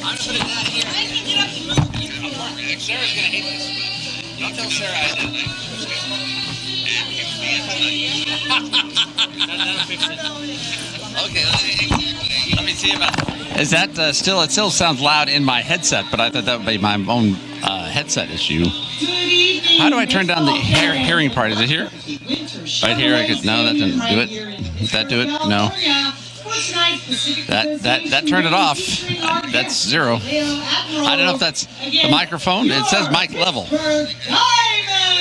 I'm gonna put it down here. I can get up and move. Sarah's gonna hate this. Don't tell Sarah I did. That'll fix it. Okay, let me see about that. Is that still? It still sounds loud in my headset, but I thought that would be my own headset issue. How do I turn down the hearing part? Is it here? Right here. I could. No, that didn't do it. Did that do it? No. That turned it off. That's 0. I don't know if that's the microphone. It says mic level.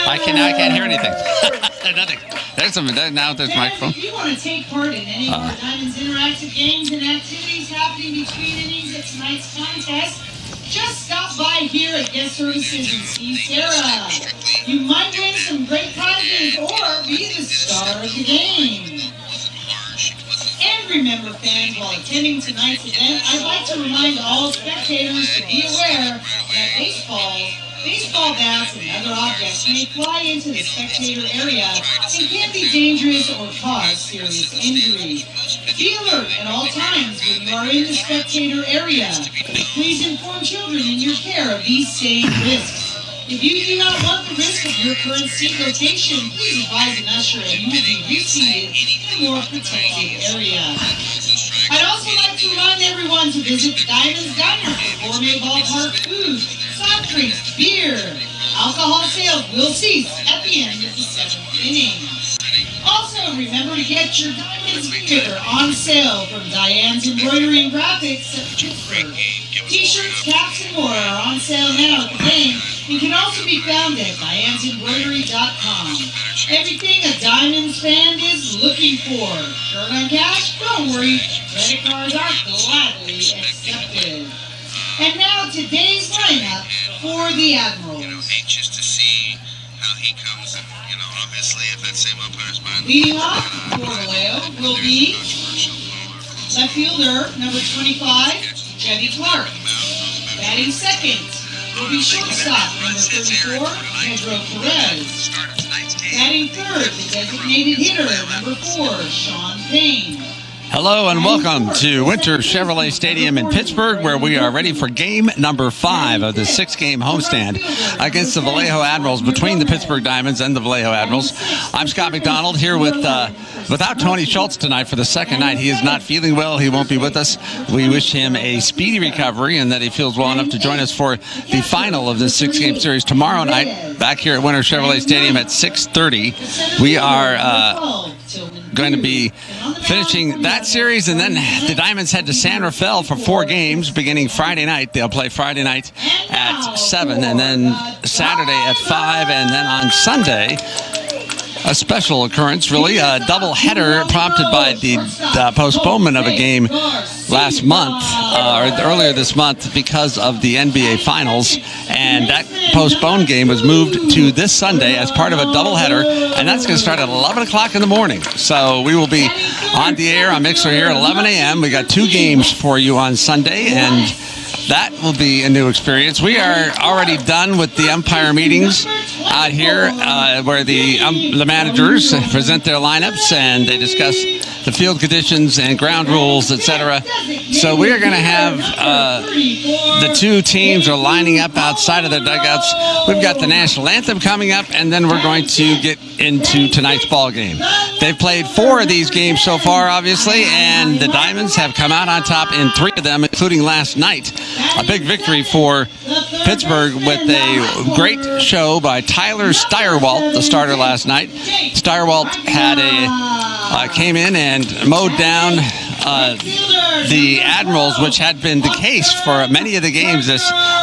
I can't hear anything. Nothing. There's some. Now there's microphone. If you want to take part in any of our Diamonds interactive games and activities happening between innings at tonight's contest, just stop by here at Guest Services and see Sarah. You might win some great prizes or be the star of the game. And remember, fans, while attending tonight's event, I'd like to remind all spectators to be aware that baseball bats and other objects may fly into the spectator area and can be dangerous or cause serious injury. Be alert at all times when you are in the spectator area. Please inform children in your care of these same risks. If you do not want the risk of your current seat location, please advise an usher and you will be reseated in a more protected area. I'd also like to remind everyone to visit the Diamonds Diner for gourmet ballpark food, soft drinks, beer. Alcohol sales will cease at the end of the 7th inning. Also, remember to get your Diamonds gear on sale from Diane's Embroidery and Graphics at Pittsburgh. T-shirts, caps, and more are on sale now at the game and can also be found at dianesembroidery.com. Everything a Diamonds fan is looking for. Short on cash? Don't worry. Credit cards are gladly accepted. And now today's lineup for the Admirals. Anxious to see how he comes. Obviously, if that same umpire's mind. Leading off for Vallejo will be left fielder number 25, Chevy Clark. Batting second will be shortstop number 34, Pedro Perez. Batting third, the designated hitter number 4, Sean Payne. Hello and welcome to Winter Chevrolet Stadium in Pittsburgh, where we are ready for game number 5 of the 6-game homestand against the Vallejo Admirals, between the Pittsburgh Diamonds and the Vallejo Admirals. I'm Scott McDonald here without Tony Schultz tonight for the second night. He is not feeling well. He won't be with us. We wish him a speedy recovery and that he feels well enough to join us for the final of this 6-game series tomorrow night back here at Winter Chevrolet Stadium at 6:30. We are going to be finishing that series, and then the Diamonds head to San Rafael for 4 games beginning Friday night. They'll play Friday night at 7, and then Saturday at 5, and then on Sunday, a special occurrence, really, a double header prompted by the postponement of a game last month, or earlier this month, because of the NBA Finals, and that postponed game was moved to this Sunday as part of a doubleheader, and that's going to start at 11 o'clock in the morning. So we will be on the air on Mixer here at 11 a.m. We got 2 games for you on Sunday, and that will be a new experience. We are already done with the umpire meetings out here, where the managers present their lineups and they discuss the field conditions and ground rules, etc. So we are going to have the 2 teams are lining up outside of their dugouts. We've got the national anthem coming up, and then we're going to get into tonight's ball game. They've played 4 of these games so far, obviously, and the Diamonds have come out on top in 3 of them, including last night. A big victory for Pittsburgh with a great show by Tyler Steyerwalt, the starter last night. Steyerwalt had came in and mowed down the Admirals, which had been the case for many of the games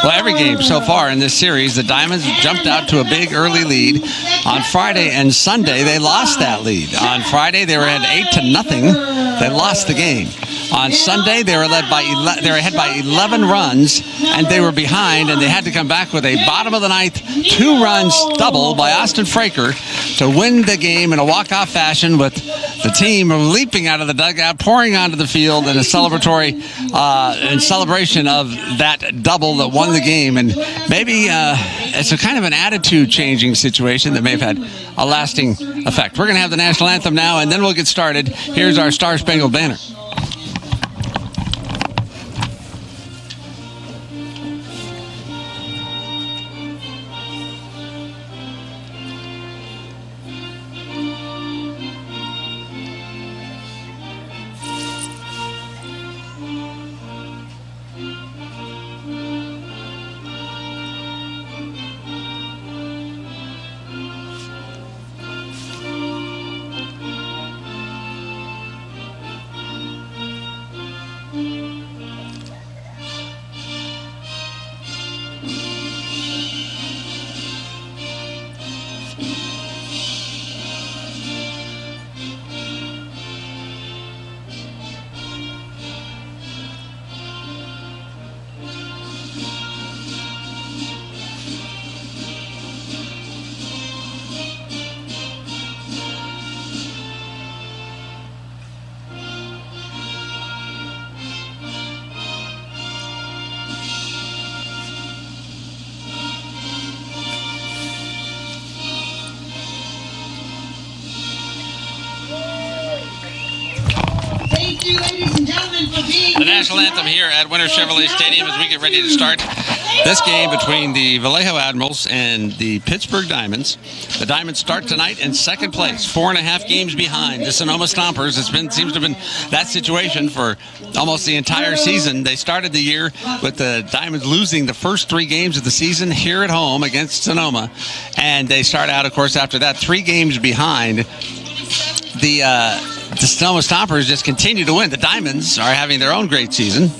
every game so far in this series. The Diamonds jumped out to a big early lead. On Friday and Sunday, they lost that lead. On Friday, they were at 8-0. They lost the game. On Sunday, they were ahead by 11 runs, and they were behind, and they had to come back with a bottom of the ninth 2-run double by Austin Fraker to win the game in a walk-off fashion, with the team leaping out of the dugout, pouring onto the field in a celebratory in celebration of that double that won the game. And maybe it's a kind of an attitude-changing situation that may have had a lasting effect. We're going to have the national anthem now, and then we'll get started. Here's our Star Spangled Banner. national anthem here at Winter Chevrolet Stadium as we get ready to start this game between the Vallejo Admirals and the Pittsburgh Diamonds. The Diamonds start tonight in second place, 4.5 games behind the Sonoma Stompers. Seems to have been that situation for almost the entire season. They started the year with the Diamonds losing the first 3 games of the season here at home against Sonoma, and they start out, of course, after that 3 games behind. The Sonoma Stompers just continue to win. The Diamonds are having their own great season,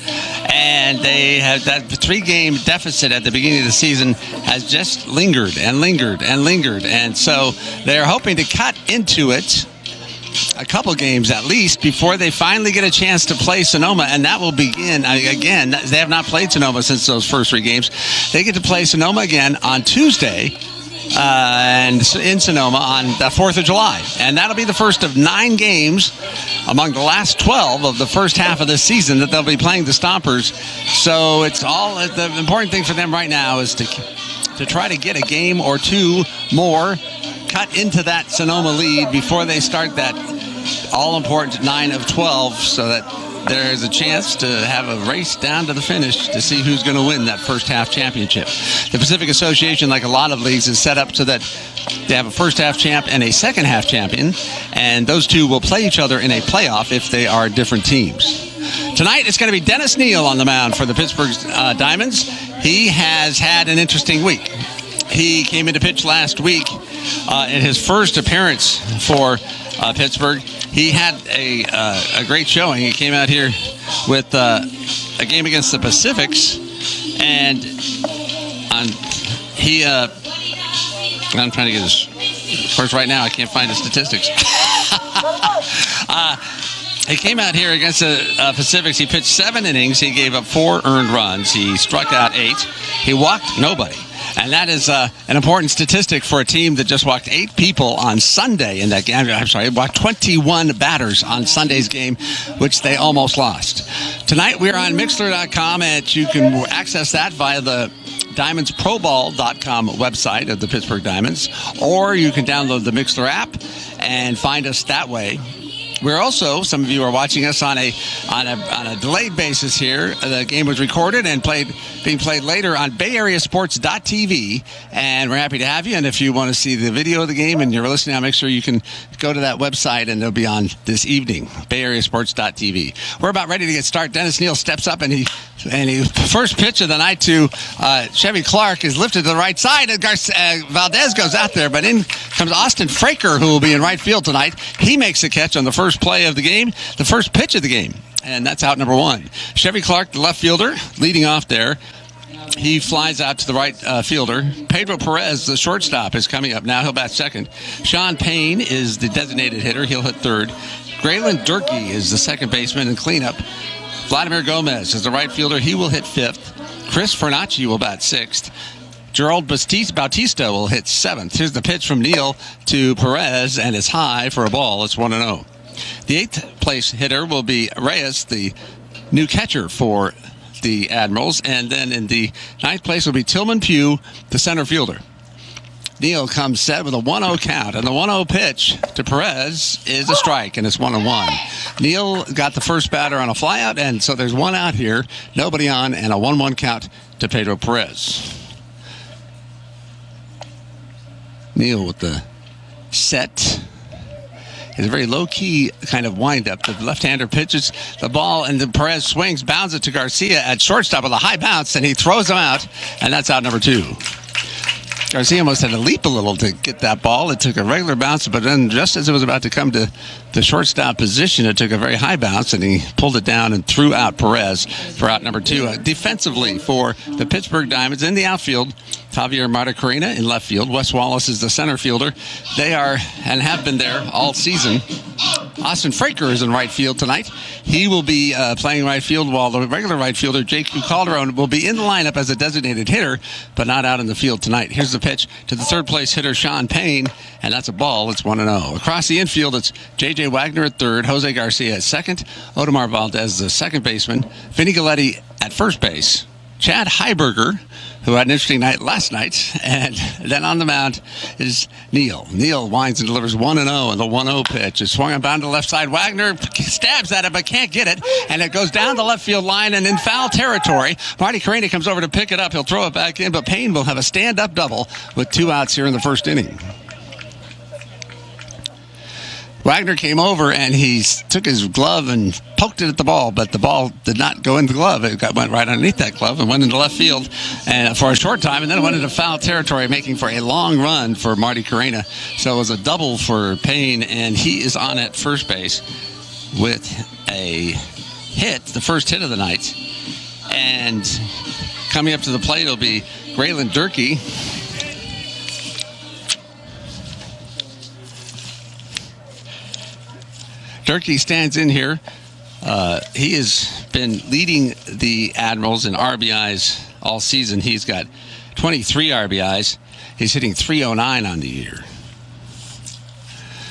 and they have that 3-game deficit at the beginning of the season has just lingered and lingered and lingered, and so they're hoping to cut into it a couple games at least before they finally get a chance to play Sonoma, and that will begin again. They have not played Sonoma since those first 3 games. They get to play Sonoma again on Tuesday. And in Sonoma on the 4th of July. And that'll be the first of 9 games among the last 12 of the first half of the season that they'll be playing the Stompers. So it's all, the important thing for them right now is to try to get a game or 2 more, cut into that Sonoma lead before they start that all-important 9 of 12, so that there is a chance to have a race down to the finish to see who's going to win that first half championship. The Pacific Association, like a lot of leagues, is set up so that they have a first half champ and a second half champion, and those 2 will play each other in a playoff if they are different teams. Tonight, it's going to be Dennis Neal on the mound for the Pittsburgh Diamonds. He has had an interesting week. He came into pitch last week in his first appearance for Pittsburgh. He had a great showing. He came out here with a game against the Pacifics, and I'm trying to get his. Of course, right now I can't find the statistics. He came out here against the Pacifics. He pitched 7 innings. He gave up 4 earned runs. He struck out 8. He walked nobody. And that is an important statistic for a team that just walked 8 people on Sunday in that game. I'm sorry, walked 21 batters on Sunday's game, which they almost lost. Tonight we're on Mixler.com, and you can access that via the DiamondsProBall.com website of the Pittsburgh Diamonds, or you can download the Mixler app and find us that way. We're also, some of you are watching us on a delayed basis here. The game was recorded and being played later on BayAreaSports.tv, and we're happy to have you. And if you want to see the video of the game and you're listening, make sure you can go to that website, and it'll be on this evening, BayAreaSports.tv. We're about ready to get started. Dennis Neal steps up, and he first pitch of the night to Chevy Clark is lifted to the right side, and Valdez goes out there, but in comes Austin Fraker, who will be in right field tonight. He makes a catch on the first play of the game, the first pitch of the game, and that's out number 1. Chevy Clark, the left fielder, leading off there. He flies out to the right fielder. Pedro Perez, the shortstop, is coming up now. He'll bat second. Sean Payne is the designated hitter. He'll hit third. Graylin Durkee is the second baseman and cleanup. Vladimir Gomez is the right fielder. He will hit 5th. Chris Fernacci will bat 6th. Gerald Bautista will hit 7th. Here's the pitch from Neal to Perez, and it's high for a ball. It's 1-0. The 8th place hitter will be Reyes, the new catcher for the Admirals, and then in the 9th place will be Tillman Pugh, the center fielder. Neal comes set with a 1-0 count, and the 1-0 pitch to Perez is a strike, and it's 1-1. Neal got the first batter on a flyout, and so there's 1 out here, nobody on, and a 1-1 count to Pedro Perez. Neal with the set. It's a very low-key kind of wind-up. The left-hander pitches the ball, and then Perez swings, bounds it to Garcia at shortstop with a high bounce, and he throws him out, and that's out number 2. Garcia almost had to leap a little to get that ball. It took a regular bounce, but then just as it was about to come to the shortstop position, it took a very high bounce, and he pulled it down and threw out Perez for out number 2. Defensively for the Pittsburgh Diamonds in the outfield, Javier Marta-Carina in left field. Wes Wallace is the center fielder. They are and have been there all season. Austin Fraker is in right field tonight. He will be playing right field, while the regular right fielder, Jake Calderon, will be in the lineup as a designated hitter, but not out in the field tonight. Here's the pitch to the third place hitter, Sean Payne, and that's a ball. It's 1-0. Across the infield, it's J.J. Wagner at third, Jose Garcia at second, Odemar Valdez, the second baseman, Vinny Galletti at first base, Chad Heiberger, who had an interesting night last night. And then on the mound is Neal. Neal winds and delivers 1-0, and the 1-0 pitch is swung and bound to the left side. Wagner stabs at it but can't get it, and it goes down the left field line and in foul territory. Marty Carrena comes over to pick it up. He'll throw it back in, but Payne will have a stand-up double with 2 outs here in the first inning. Wagner came over and he took his glove and poked it at the ball, but the ball did not go in the glove. It went right underneath that glove and went into left field and for a short time, and then it went into foul territory, making for a long run for Marty Carrena. So it was a double for Payne, and he is on at first base with a hit, the first hit of the night. And coming up to the plate will be Graylin Durkee. Durkee stands in here. He has been leading the Admirals in RBIs all season. He's got 23 RBIs. He's hitting .309 on the year.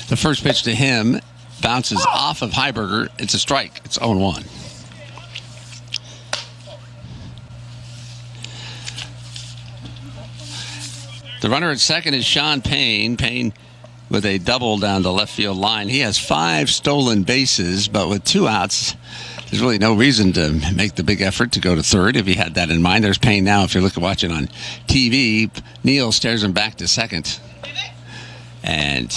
The first pitch to him bounces off of Heiberger. It's a strike. It's 0-1. The runner at second is Sean Payne. Payne with a double down the left field line. He has 5 stolen bases, but with 2 outs, there's really no reason to make the big effort to go to third if he had that in mind. There's Payne now. If you're watching on TV, Neal stares him back to second. And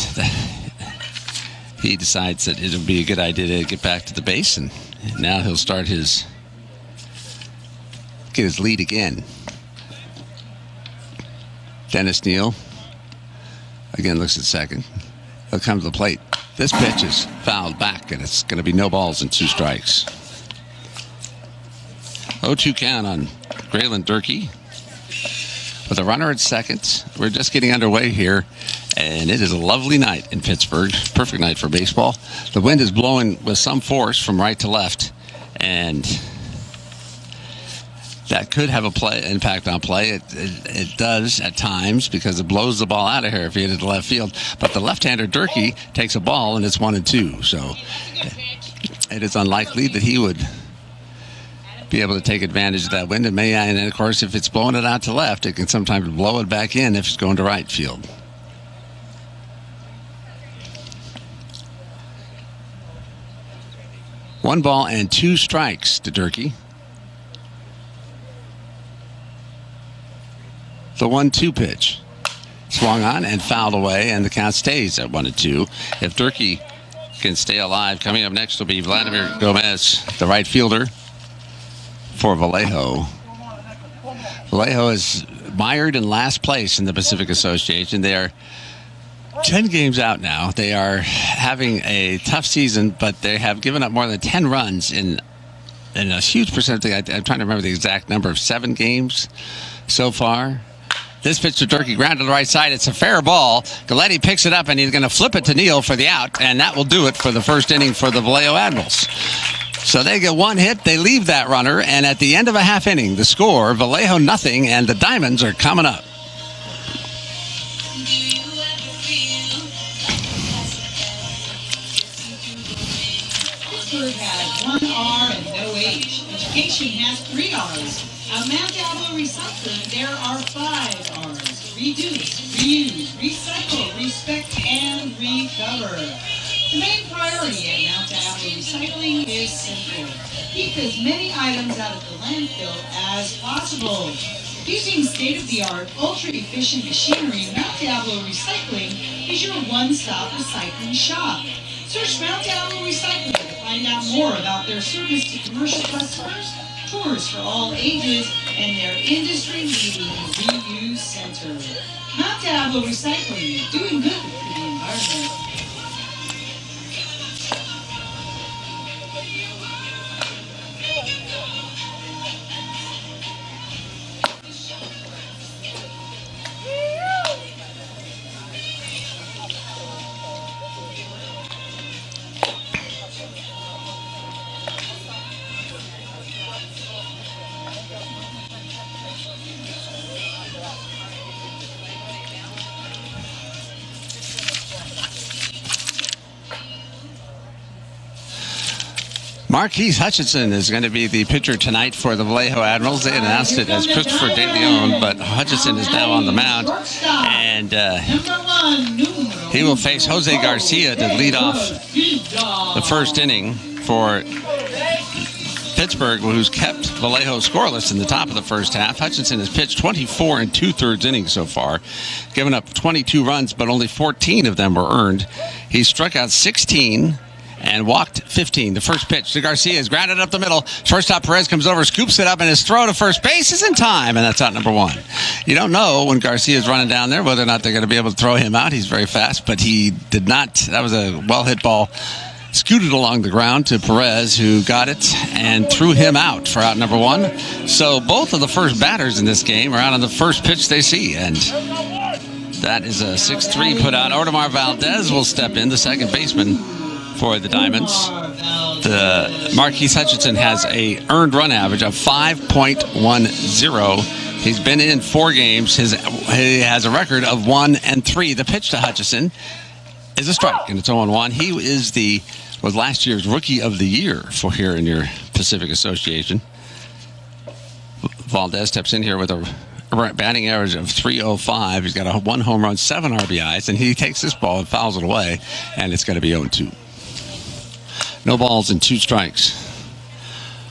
he decides that it would be a good idea to get back to the base, and now he'll start get his lead again. Dennis Neal again looks at second. He'll come to the plate. This pitch is fouled back, and it's going to be no balls and 2 strikes. 0-2 count on Graylin Durkee. With a runner at second, we're just getting underway here, and it is a lovely night in Pittsburgh. Perfect night for baseball. The wind is blowing with some force from right to left, and that could have impact on play. It does at times because it blows the ball out of here if you hit it to left field. But the left-hander Durkee takes a ball and it's 1-2. So it is unlikely that he would be able to take advantage of that wind. And of course, if it's blowing it out to left, it can sometimes blow it back in if it's going to right field. One ball and 2 strikes to Durkee. The 1-2 pitch swung on and fouled away, and the count stays at 1-2. If Durkee can stay alive, coming up next will be Vladimir Gomez, the right fielder for Vallejo. Vallejo is mired in last place in the Pacific Association. They are 10 games out now. They are having a tough season, but they have given up more than 10 runs in a huge percentage. I'm trying to remember the exact number of 7 games so far. This pitch to Durkee, ground to the right side. It's a fair ball. Galletti picks it up, and he's going to flip it to Neal for the out, and that will do it for the first inning for the Vallejo Admirals. So they get 1 hit, they leave that runner, and at the end of a half inning, the score, Vallejo 0, and the Diamonds are coming up. Pittsburgh has 1 R and no H. Education has 3 R's. At Mount Diablo Recycling, there are 5 R's. Reduce, reuse, recycle, respect, and recover. The main priority at Mount Diablo Recycling is simple. Keep as many items out of the landfill as possible. Using state-of-the-art, ultra-efficient machinery, Mount Diablo Recycling is your one-stop recycling shop. Search Mount Diablo Recycling to find out more about their service to commercial customers, tours for all ages, and their industry-leading reuse center. Mount Diablo Recycling, doing good for the environment. Marquise Hutchinson is going to be the pitcher tonight for the Vallejo Admirals. They announced it as Christopher De Leon, but Hutchinson is now on the mound. And he will face Jose Garcia to lead off the first inning for Pittsburgh, who's kept Vallejo scoreless in the top of the first half. Hutchinson has pitched 24 and 2/3 innings so far, given up 22 runs, but only 14 of them were earned. He struck out 16 and walked 15. The first pitch to Garcia is grounded up the middle. Shortstop Perez comes over, scoops it up, and his throw to first base is in time, and that's out number one. You don't know when Garcia is running down there whether or not they're going to be able to throw him out. He's very fast, but he did not. That was a well-hit ball. Scooted along the ground to Perez, who got it and threw him out for out number one. So both of the first batters in this game are out on the first pitch they see, and that is a 6-3 put out. Audemars Valdez will step in, the second baseman for the Diamonds. The Marquise Hutchinson has a earned run average of 5.10. He's been in 4 games. He has a record of 1-3. The pitch to Hutchinson is a strike, and it's 0-1. He was last year's Rookie of the Year for here in your Pacific Association. Valdez steps in here with a batting average of .305. He's got 1 home run, 7 RBIs, and he takes this ball and fouls it away, and it's going to be 0-2. No balls and 2 strikes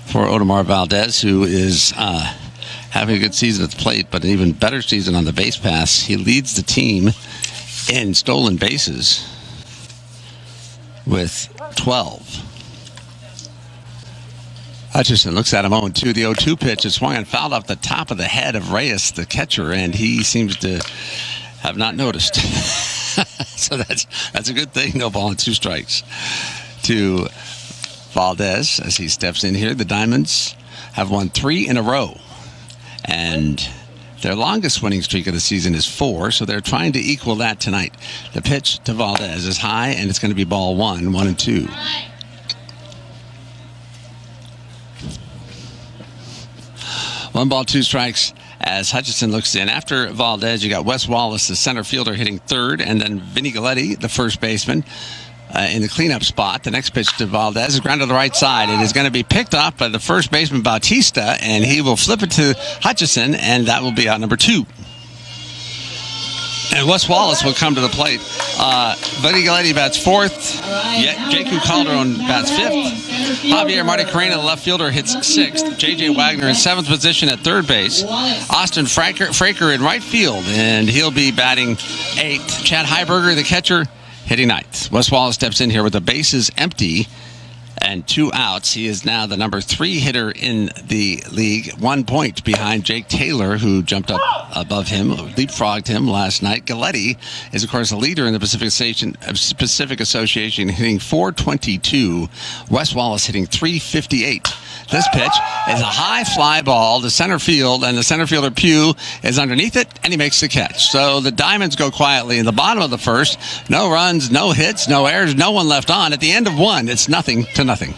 for Audemars Valdez, who is having a good season at the plate, but an even better season on the base pass. He leads the team in stolen bases with 12. Hutchinson looks at him 0-2. The 0-2 pitch is swung and fouled off the top of the head of Reyes, the catcher, and he seems to have not noticed. So that's a good thing. No ball and 2 strikes to Valdez as he steps in here. The Diamonds have won 3 in a row, and their longest winning streak of the season is 4, so they're trying to equal that tonight. The pitch to Valdez is high, and it's going to be ball 1-2. One ball, 2 strikes as Hutchinson looks in. After Valdez, you got Wes Wallace, the center fielder, hitting third, and then Vinny Galletti, the first baseman, in the cleanup spot. The next pitch to Valdez is grounded to the right side. It is going to be picked up by the first baseman, Bautista, and he will flip it to Hutchinson, and that will be out number 2. And Wes Wallace will come to the plate. Vinny Galletti bats 4th. J.Q. Calderon bats 5th. Javier Marty Carrena, the left fielder, hits 6th. J.J. Wagner in 7th position at third base. Austin Fraker in right field, and he'll be batting 8th. Chad Heiberger, the catcher, hitting 9th. Wes Wallace steps in here with the bases empty and 2 outs. He is now the number 3 hitter in the league, 1 point behind Jake Taylor, who jumped up above him, leapfrogged him last night. Galletti is, of course, a leader in the Pacific Association, hitting .422. Wes Wallace hitting .358. This pitch is a high fly ball to center field, and the center fielder Pugh is underneath it, and he makes the catch. So the Diamonds go quietly in the bottom of the first. No runs, no hits, no errors, no one left on. At the end of 1, it's 0-0.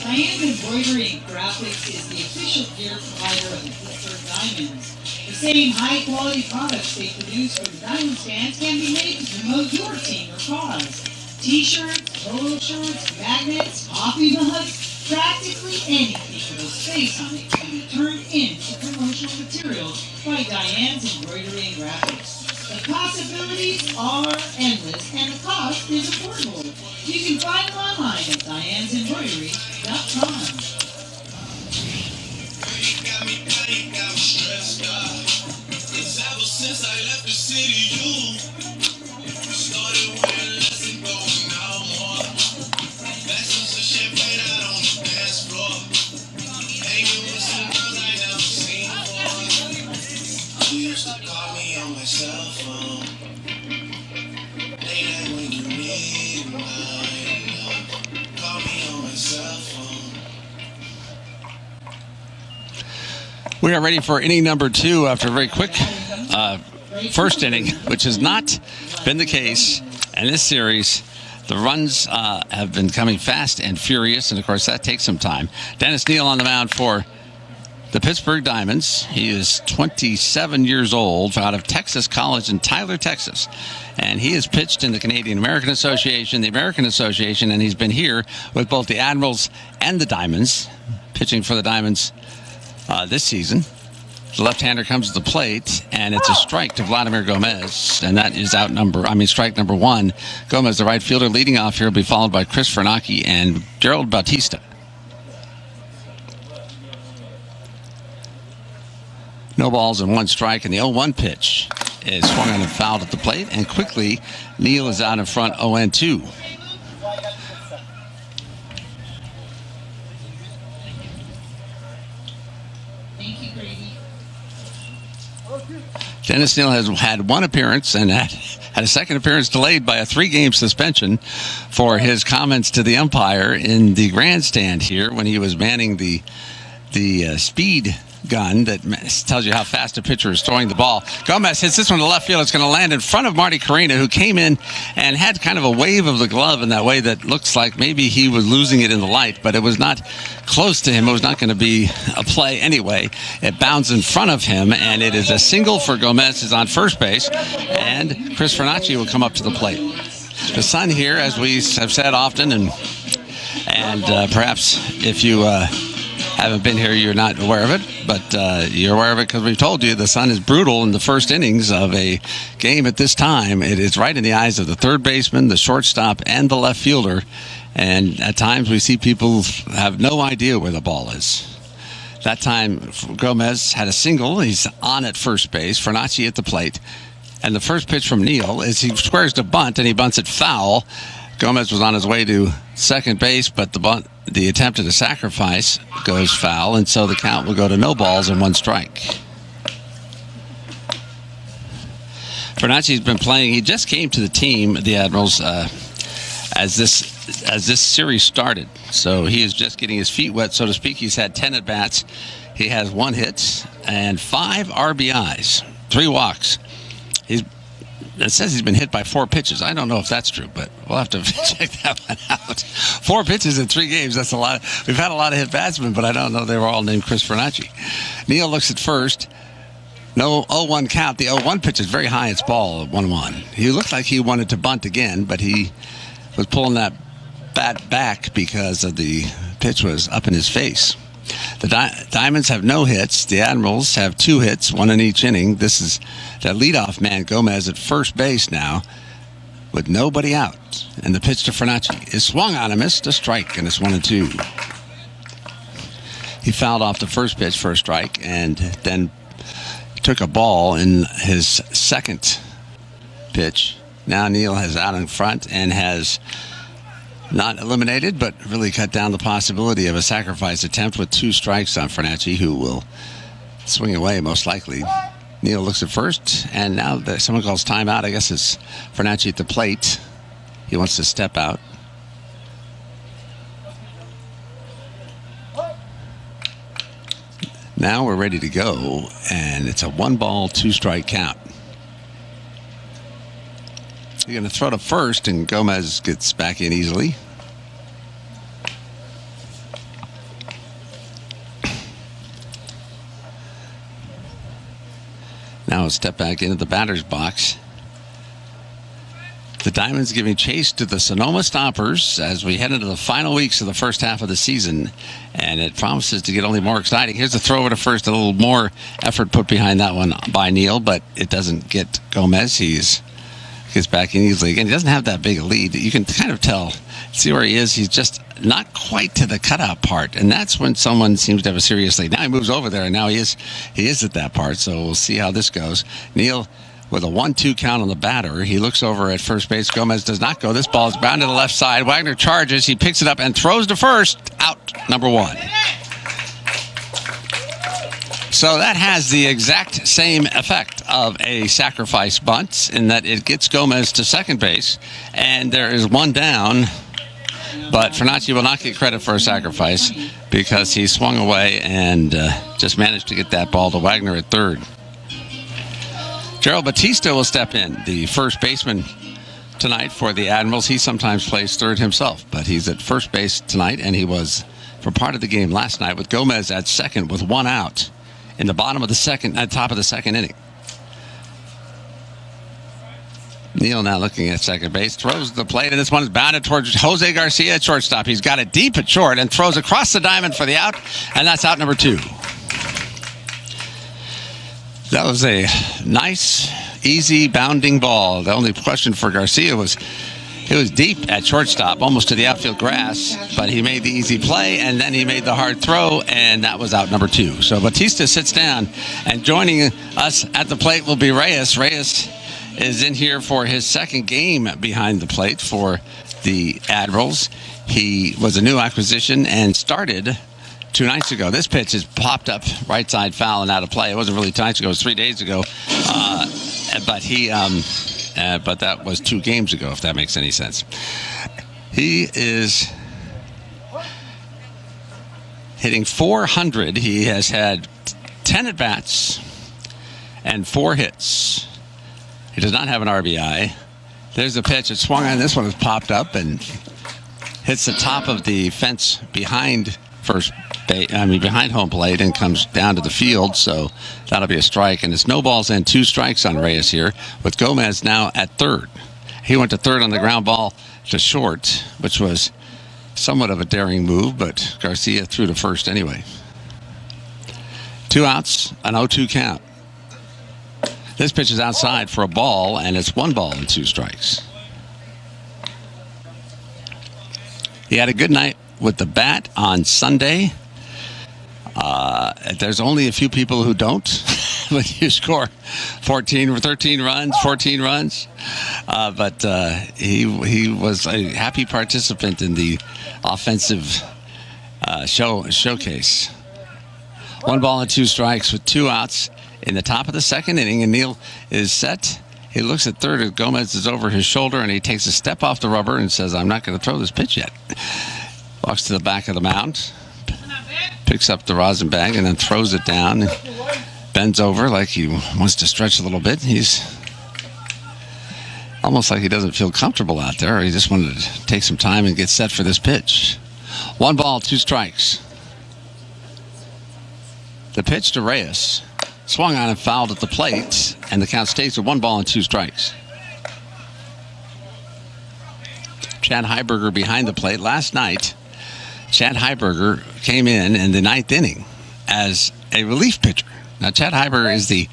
Diane's Embroidery and Graphics is the official gear provider of the Pittsburgh Diamonds. The same high-quality products they produce for the Diamonds fans can be made to promote your team or cause. T-shirts, polo shirts, magnets, coffee mugs, practically anything with a face on it can be turned into promotional materials by Diane's Embroidery and Graphics. The possibilities are endless, and the cost is affordable. You can find them online at Diane'sEmbroidery.com. Since I left the city, you started wearing less and going out more. Glasses of champagne out on the dance floor. Hanging with some girls I never seen before. You used to call me on my cell phone. Late night when you need my love. Call me on my cell phone. We are ready for inning number 2 after a very quick first inning, which has not been the case And this series, the runs have been coming fast and furious, and of course that takes some time. Dennis Neal on the mound for the Pittsburgh Diamonds. He is 27 years old, out of Texas College in Tyler, Texas. And he has pitched in the Canadian American Association, the American Association, and he's been here with both the Admirals and the Diamonds, pitching for the Diamonds this season. The left-hander comes to the plate, and it's a strike to Vladimir Gomez, and that is strike number one. Gomez, the right fielder, leading off here, will be followed by Chris Fernacchi and Gerald Bautista. No balls and one strike, and the 0-1 pitch is swung on and fouled at the plate, and quickly Neal is out in front 0-2. Dennis Neal has had one appearance and had a second appearance delayed by a 3-game suspension for his comments to the umpire in the grandstand here when he was manning the speed gun that tells you how fast a pitcher is throwing the ball. Gomez hits this one to left field. It's going to land in front of Marty Carina, who came in and had kind of a wave of the glove in that way that looks like maybe he was losing it in the light, but it was not close to him. It was not going to be a play anyway. It bounds in front of him, and it is a single for Gomez, who's on first base, and Chris Fernacchi will come up to the plate. The sun here, as we have said often, and perhaps if you haven't been here, you're not aware of it, but you're aware of it because we've told you the sun is brutal in the first innings of a game at this time. It is right in the eyes of the third baseman, the shortstop, and the left fielder, and at times we see people have no idea where the ball is. That time, Gomez had a single. He's on at first base. Fernacchi at the plate, and the first pitch from Neal is he squares to bunt, and he bunts it foul. Gomez was on his way to second base, but the attempt at a sacrifice goes foul, and so the count will go to no balls and one strike. Fernacchi's been playing. He just came to the team, the Admirals, as this series started. So he is just getting his feet wet, so to speak. He's had 10 at-bats. He has 1 hit and 5 RBIs, 3 walks. It says he's been hit by 4 pitches. I don't know if that's true, but we'll have to check that one out. 4 pitches in 3 games, that's a lot. We've had a lot of hit batsmen, but I don't know they were all named Chris Fernacchi. Neal looks at first. No 0-1 count. The 0-1 pitch is very high. It's ball 1-1. He looked like he wanted to bunt again, but he was pulling that bat back because of the pitch was up in his face. The Diamonds have no hits. The Admirals have 2 hits, 1 in each inning. This is the leadoff man, Gomez, at first base now with nobody out. And the pitch to Fernacchi is swung on and missed, a strike, and it's 1-2. He fouled off the first pitch for a strike and then took a ball in his second pitch. Now Neal has out in front and has not eliminated, but really cut down the possibility of a sacrifice attempt with 2 strikes on Fernacchi, who will swing away most likely. Neal looks at first, and now that someone calls timeout, I guess it's Fernacchi at the plate. He wants to step out. Now we're ready to go, and it's a 1-ball, 2-strike count. You're going to throw to first, and Gomez gets back in easily. Now a step back into the batter's box. The Diamonds giving chase to the Sonoma Stompers as we head into the final weeks of the first half of the season, and it promises to get only more exciting. Here's the throw over to first, a little more effort put behind that one by Neal, but it doesn't get Gomez. He gets back in easily. Again, he doesn't have that big a lead. You can kind of tell, see where he is. He's just not quite to the cutout part, and that's when someone seems to have a serious lead. Now he moves over there, and now he is at that part, so we'll see how this goes. Neal with a 1-2 count on the batter. He looks over at first base. Gomez does not go. This ball is bound to the left side. Wagner charges. He picks it up and throws to first. Out, number 1. So that has the exact same effect of a sacrifice bunt in that it gets Gomez to second base, and there is 1 down. But Fernacchi will not get credit for a sacrifice because he swung away and just managed to get that ball to Wagner at third. Gerald Bautista will step in, the first baseman tonight for the Admirals. He sometimes plays third himself, but he's at first base tonight, and he was for part of the game last night with Gomez at second with one out in the bottom of the second, at top of the second inning. Neal now looking at second base, throws the plate, and this one is bounded towards Jose Garcia at shortstop. He's got it deep at short and throws across the diamond for the out, and that's out number 2. That was a nice, easy, bounding ball. The only question for Garcia was it was deep at shortstop, almost to the outfield grass, but he made the easy play, and then he made the hard throw, and that was out number 2. So Batista sits down, and joining us at the plate will be Reyes. Reyes is in here for his second game behind the plate for the Admirals. He was a new acquisition and started 2 nights ago. This pitch has popped up right side foul and out of play. It wasn't really 2 nights ago. It was 3 days ago. But that was 2 games ago, if that makes any sense. He is hitting .400. He has had 10 at-bats and 4 hits. He does not have an RBI. There's the pitch. It swung on. This one has popped up and hits the top of the fence behind behind home plate and comes down to the field. So that'll be a strike. And it's no balls and 2 strikes on Reyes here, with Gomez now at third. He went to third on the ground ball to short, which was somewhat of a daring move, but Garcia threw to first anyway. 2 outs, an 0-2 count. This pitch is outside for a ball, and it's 1 ball and 2 strikes. He had a good night with the bat on Sunday. There's only a few people who don't. When you score 13 runs, 14 runs. But he was a happy participant in the offensive showcase. 1 ball and 2 strikes with 2 outs in the top of the second inning, and Neal is set. He looks at third as Gomez is over his shoulder, and he takes a step off the rubber and says, "I'm not going to throw this pitch yet." Walks to the back of the mound, picks up the rosin bag, and then throws it down. Bends over like he wants to stretch a little bit. He's almost like he doesn't feel comfortable out there, or he just wanted to take some time and get set for this pitch. 1 ball, 2 strikes. The pitch to Reyes. Swung on and fouled at the plate, and the count stays at 1 ball and 2 strikes. Chad Heiberger behind the plate. Last night, Chad Heiberger came in the 9th inning as a relief pitcher. Now, Chad Heiberger is the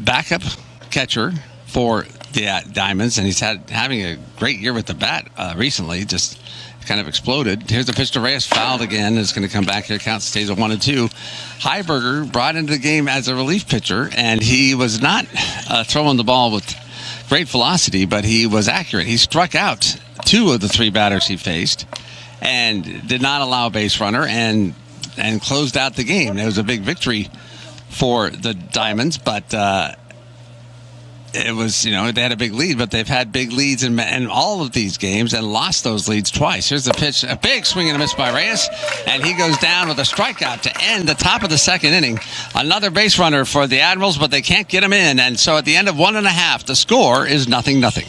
backup catcher for the Diamonds, and he's having a great year with the bat recently. Just kind of exploded. Here's the pitch to Reyes, fouled again. It's going to come back here. Count stays at 1-2. Heiberger brought into the game as a relief pitcher, and he was not throwing the ball with great velocity, but he was accurate. He struck out 2 of the 3 batters he faced and did not allow a base runner and closed out the game. It was a big victory for the Diamonds, but it was, they had a big lead, but they've had big leads in all of these games and lost those leads twice. Here's the pitch, a big swing and a miss by Reyes, and he goes down with a strikeout to end the top of the second inning. Another base runner for the Admirals, but they can't get him in, and so at the end of 1.5, the score is 0-0.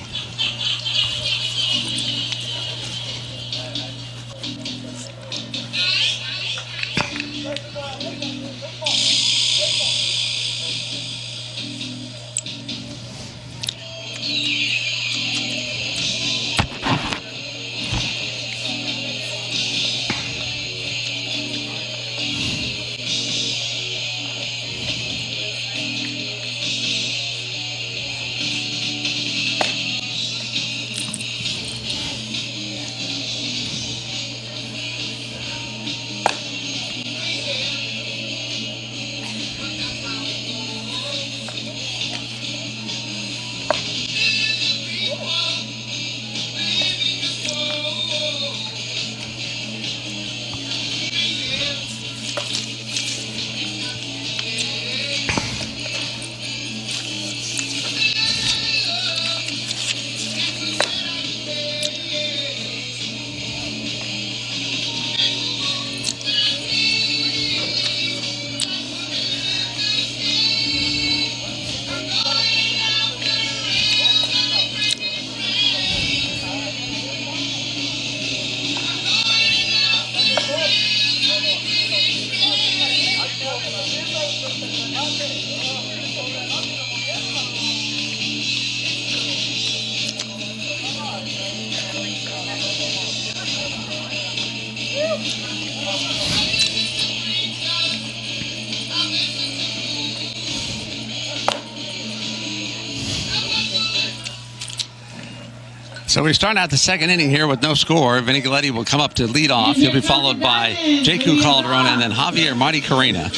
So we start out the second inning here with no score. Vinny Galletti will come up to lead off. He'll be followed by J.Q. Calderon and then Javier Marty Carrena.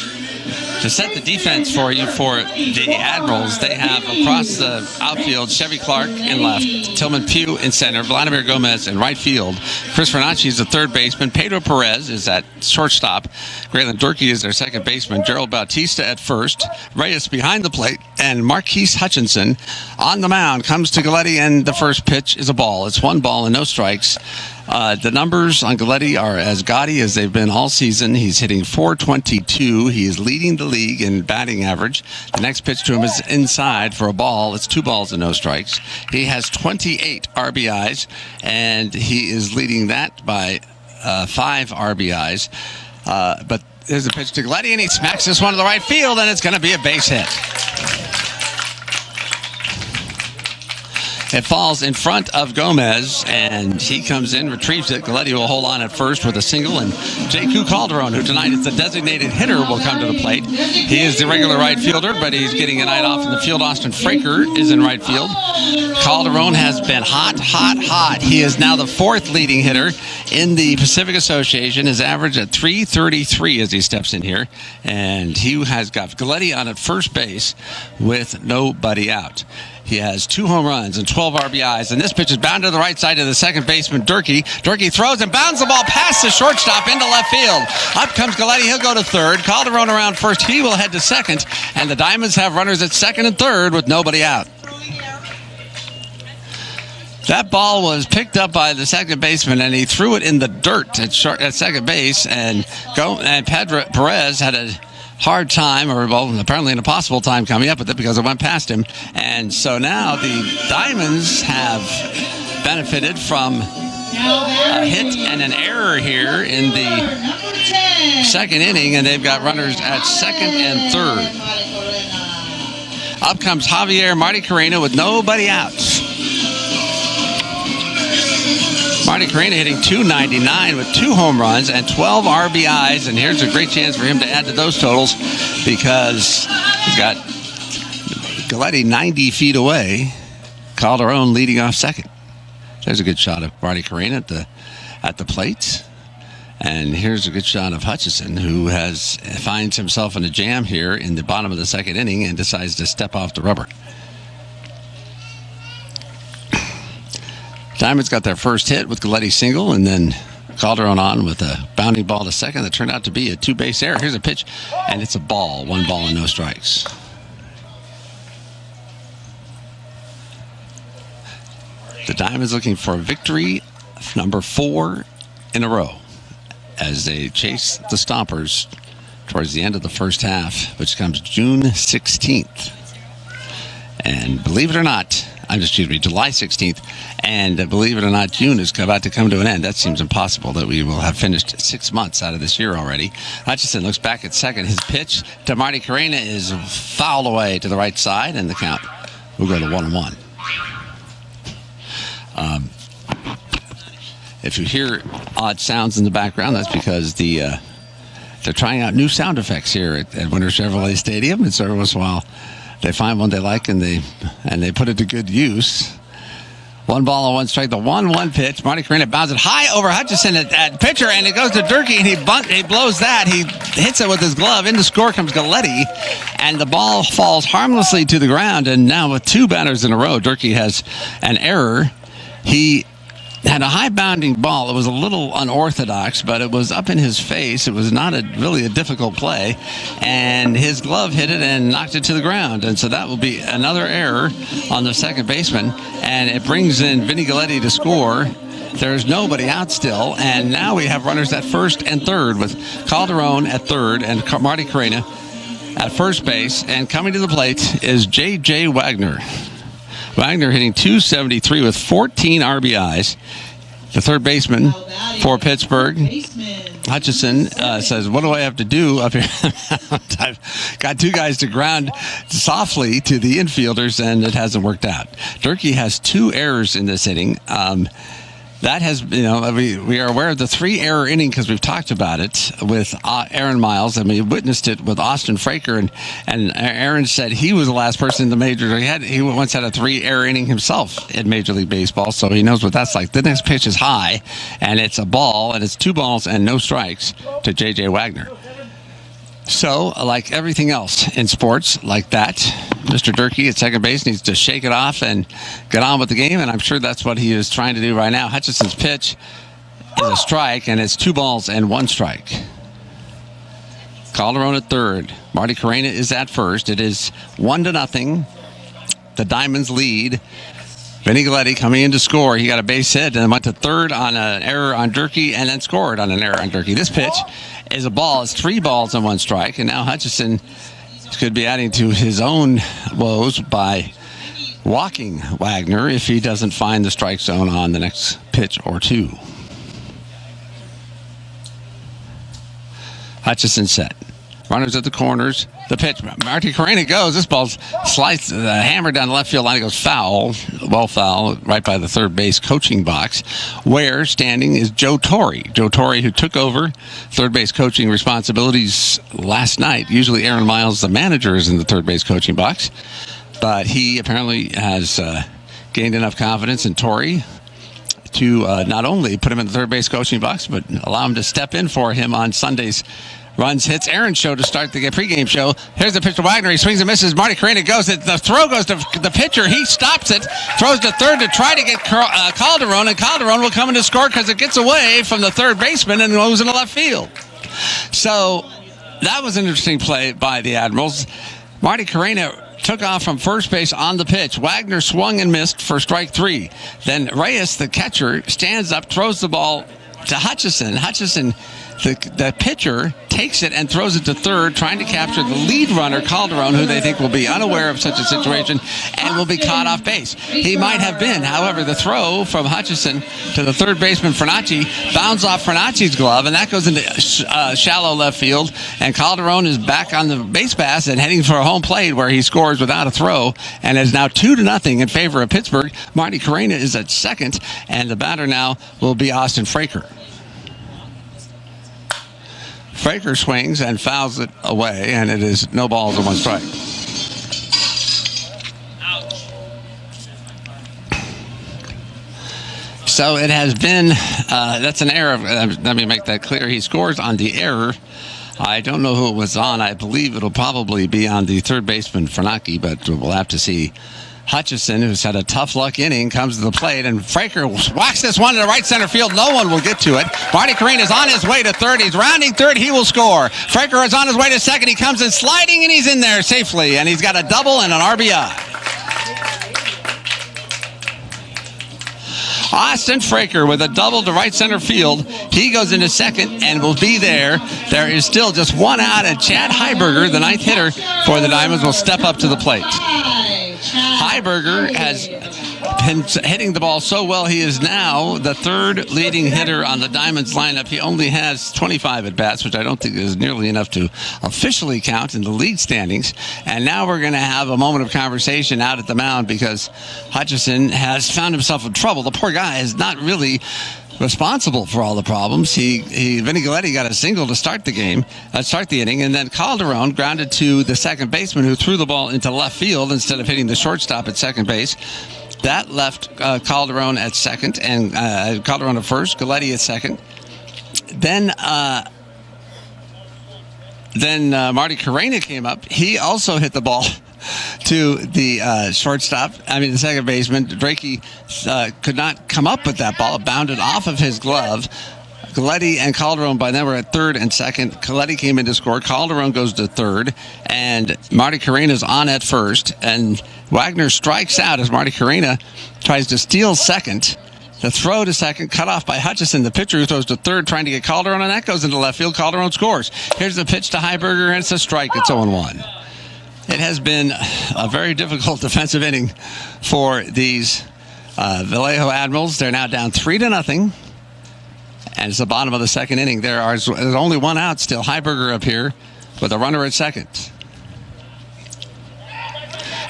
To set the defense for you for the Admirals, they have across the outfield Chevy Clark in left, Tillman Pugh in center, Vladimir Gomez in right field, Chris Fernacci is the third baseman, Pedro Perez is at shortstop, Graylin Durkee is their second baseman, Gerald Bautista at first, Reyes behind the plate, and Marquise Hutchinson on the mound. Comes to Galletti, and the first pitch is a ball. It's 1 ball and no strikes. The numbers on Galletti are as gaudy as they've been all season. He's hitting .422. He is leading the league in batting average. The next pitch to him is inside for a ball. It's 2 balls and no strikes. He has 28 RBIs, and he is leading that by 5 RBIs. But there's a pitch to Galletti, and he smacks this one to the right field, and it's going to be a base hit. It falls in front of Gomez, and he comes in, retrieves it. Galletti will hold on at first with a single, and J.Q. Calderon, who tonight is the designated hitter, will come to the plate. He is the regular right fielder, but he's getting a night off in the field. Austin Fraker is in right field. Calderon has been hot. He is now the 4th leading hitter in the Pacific Association. His average at .333 as he steps in here, and he has got Galletti on at first base with nobody out. He has 2 home runs and 12 RBIs, and this pitch is bound to the right side of the second baseman, Durkee. Durkee throws and bounds the ball past the shortstop into left field. Up comes Galletti. He'll go to third. Calderon around first. He will head to second, and the Diamonds have runners at second and third with nobody out. That ball was picked up by the second baseman, and he threw it in the dirt at second base, and Pedro Perez had a hard time, or well, apparently an impossible time coming up with it because it went past him. And so now the Diamonds have benefited from a hit and an error here in the second inning, and they've got runners at second and third. Up comes Javier Marty Carrena with nobody out. Marty Carrena hitting .299 with 2 home runs and 12 RBIs, and here's a great chance for him to add to those totals because he's got Galletti 90 feet away, Calderon leading off second. There's a good shot of Marty Carrena at the plate, and here's a good shot of Hutchison, who finds himself in a jam here in the bottom of the second inning and decides to step off the rubber. Diamonds got their first hit with Galletti single, and then Calderon on with a bounding ball to second that turned out to be a 2-base error. Here's a pitch, and it's a ball. 1 ball and no strikes. The Diamonds looking for victory number 4 in a row as they chase the Stompers towards the end of the first half, which comes June 16th. And believe it or not, July 16th, and believe it or not, June is about to come to an end. That seems impossible that we will have finished 6 months out of this year already. Hutchison looks back at second. His pitch to Marty Carrena is fouled away to the right side, and the count will go to 1-1. If you hear odd sounds in the background, that's because they're trying out new sound effects here at Winter Chevrolet Stadium. It's every once in a while they find one they like and they put it to good use. 1 ball and 1 strike. The 1-1 pitch. Marty Carrena bounces it high over Hutchison at pitcher, and it goes to Durkee, and he blows that. He hits it with his glove. In to score comes Galletti, and the ball falls harmlessly to the ground. And now with 2 batters in a row, Durkee has an error. He had a high bounding ball. It was a little unorthodox, but it was up in his face. It was not really a difficult play, and his glove hit it and knocked it to the ground. And so that will be another error on the second baseman, and it brings in Vinny Galletti to score. There's nobody out still, and now we have runners at first and third with Calderon at third and Marty Carrena at first base. And coming to the plate is J.J. Wagner. Wagner hitting .273 with 14 RBIs. The third baseman for Pittsburgh, Hutchison, says, what do I have to do up here? I've got 2 guys to ground softly to the infielders, and it hasn't worked out. Durkee has 2 errors in this inning. that has, we are aware of the 3-error inning because we've talked about it with Aaron Miles, and we witnessed it with Austin Fraker, and Aaron said he was the last person in the major. He once had a 3-error inning himself in Major League Baseball, so he knows what that's like. The next pitch is high, and it's a ball, and it's 2 balls and no strikes to J.J. Wagner. So, like everything else in sports like that, Mr. Durkee at second base needs to shake it off and get on with the game, and I'm sure that's what he is trying to do right now. Hutchison's pitch is a strike, and it's 2 balls and 1 strike. Calderon at third. Marty Carrena is at first. It is 1-0. The Diamonds lead. Vinny Galletti coming in to score. He got a base hit and went to third on an error on Durkee and then scored on an error on Durkee. This pitch is a ball. It's 3 balls and 1 strike. And now Hutchison could be adding to his own woes by walking Wagner if he doesn't find the strike zone on the next pitch or 2. Hutchison set. Runners at the corners. The pitch. Marty Carrena goes. This ball's sliced, hammered down the left field line. It goes foul. Well foul, right by the third base coaching box, where standing is Joe Torre. Joe Torre, who took over third base coaching responsibilities last night. Usually Aaron Miles, the manager, is in the third base coaching box. But he apparently has gained enough confidence in Torre to not only put him in the third base coaching box, but allow him to step in for him on Sunday's runs, hits, Aaron show to start the pregame show. Here's the pitch to Wagner. He swings and misses. Marty Carrena goes. The throw goes to the pitcher. He stops it, throws to third to try to get Calderon, and Calderon will come in to score because it gets away from the third baseman and goes into left field. So that was an interesting play by the Admirals. Marty Carrena took off from first base on the pitch. Wagner swung and missed for strike 3. Then Reyes, the catcher, stands up, throws the ball to Hutchison. Hutchison, the pitcher, takes it and throws it to third, trying to capture the lead runner, Calderon, who they think will be unaware of such a situation and will be caught off base. He might have been. However, the throw from Hutchison to the third baseman, Fernacci, bounds off Fernacci's glove, and that goes into shallow left field, and Calderon is back on the base pass and heading for a home plate where he scores without a throw and is now 2-0 in favor of Pittsburgh. Marty Carrena is at second, and the batter now will be Austin Fraker. Fraker swings and fouls it away, and it is no balls and 1 strike. So it has been, that's an error. Let me make that clear. He scores on the error. I don't know who it was on. I believe it'll probably be on the third baseman, Fernacci, but we'll have to see. Hutchison, who's had a tough luck inning, comes to the plate, and Fraker whacks this one to the right center field. No one will get to it. Marty Carrena is on his way to third. He's rounding third. He will score. Fraker is on his way to second. He comes in sliding, and he's in there safely, and he's got a double and an RBI. Austin Fraker with a double to right center field. He goes into second and will be there. There is still just 1 out, and Chad Heiberger, the 9th hitter for the Diamonds, will step up to the plate. Heiberger has been hitting the ball so well. He is now the 3rd leading hitter on the Diamonds lineup. He only has 25 at-bats, which I don't think is nearly enough to officially count in the league standings. And now we're going to have a moment of conversation out at the mound because Hutchison has found himself in trouble. The poor guy is not really responsible for all the problems. Vinny Galletti got a single to start the inning, and then Calderon grounded to the second baseman, who threw the ball into left field instead of hitting the shortstop at second base. That left Calderon at second, and Calderon at first, Galletti at second. Then Marty Carrena came up. He also hit the ball to the the second baseman. Drakey could not come up with that ball. It bounded off of his glove. Galletti and Calderon by then were at third and second. Galletti came in to score. Calderon goes to third, and Marty Carrena is on at first. And Wagner strikes out as Marty Carrena tries to steal second. The throw to second, cut off by Hutchison, the pitcher, who throws to third, trying to get Calderon, and that goes into left field. Calderon scores. Here's the pitch to Heiberger, and it's a strike. It's 0-1. It has been a very difficult defensive inning for these Vallejo Admirals. They're now down 3-0. And it's the bottom of the second inning. There's only 1 out still. Heiberger up here with a runner at second.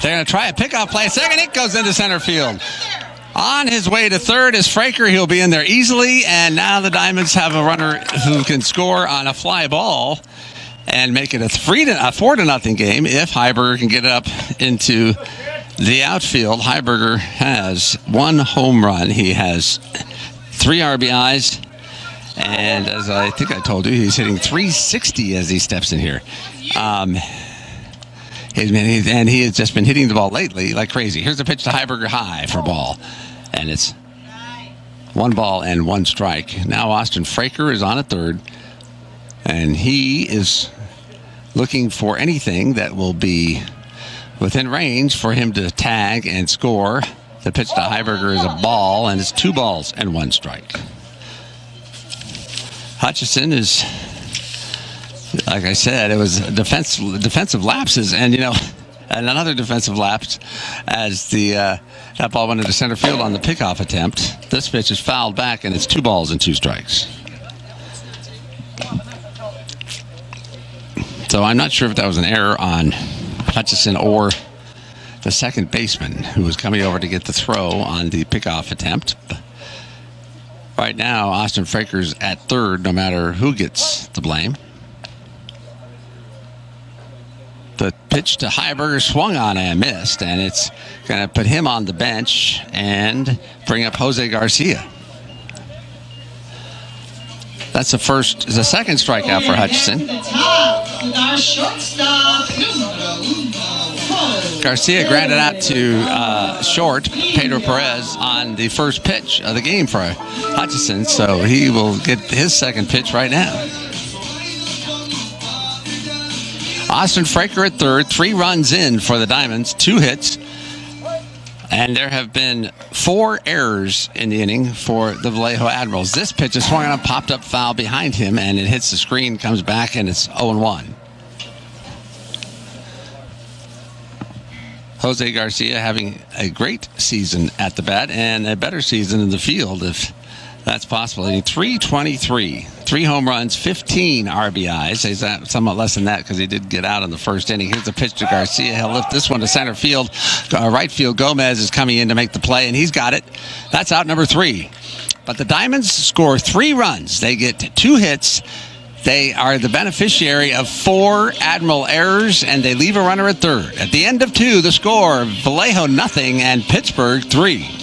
They're going to try a pickoff play. Second, it goes into center field. On his way to third is Fraker. He'll be in there easily. And now the Diamonds have a runner who can score on a fly ball and make it a 4-0 game if Heiberger can get it up into the outfield. Heiberger has 1 home run. He has 3 RBIs. And as I think I told you, he's hitting .360 as he steps in here. He has just been hitting the ball lately like crazy. Here's a pitch to Heiberger high for ball. And it's 1 ball and 1 strike. Now Austin Fraker is on at third. And he is looking for anything that will be within range for him to tag and score. The pitch to Heiberger is a ball, and it's 2 balls and 1 strike. Hutchison is, like I said, it was defensive lapses, and another defensive lapse as that ball went into center field on the pickoff attempt. This pitch is fouled back, and it's 2 balls and 2 strikes. So I'm not sure if that was an error on Hutchison or the second baseman who was coming over to get the throw on the pickoff attempt. Right now, Austin Fraker's at third, no matter who gets the blame. The pitch to Heiberger swung on and missed, and it's going to put him on the bench and bring up Jose Garcia. That's the second strikeout for Hutchison. Garcia grounded out to short, Pedro Perez, on the first pitch of the game for Hutchison, so he will get his second pitch right now. Austin Fraker at third, 3 runs in for the Diamonds, 2 hits. And there have been 4 errors in the inning for the Vallejo Admirals. This pitch is swung on a popped-up foul behind him, and it hits the screen, comes back, and it's 0-1. Jose Garcia having a great season at the bat and a better season in the field, if that's possible. Hitting .323, 3 home runs, 15 RBIs. He's somewhat less than that because he did get out in the first inning. Here's the pitch to Garcia. He'll lift this one to center field. Right field, Gomez is coming in to make the play, and he's got it. That's out number 3. But the Diamonds score 3 runs. They get 2 hits. They are the beneficiary of 4 Admiral errors, and they leave a runner at third. At the end of 2, the score, Vallejo 0 and Pittsburgh 3.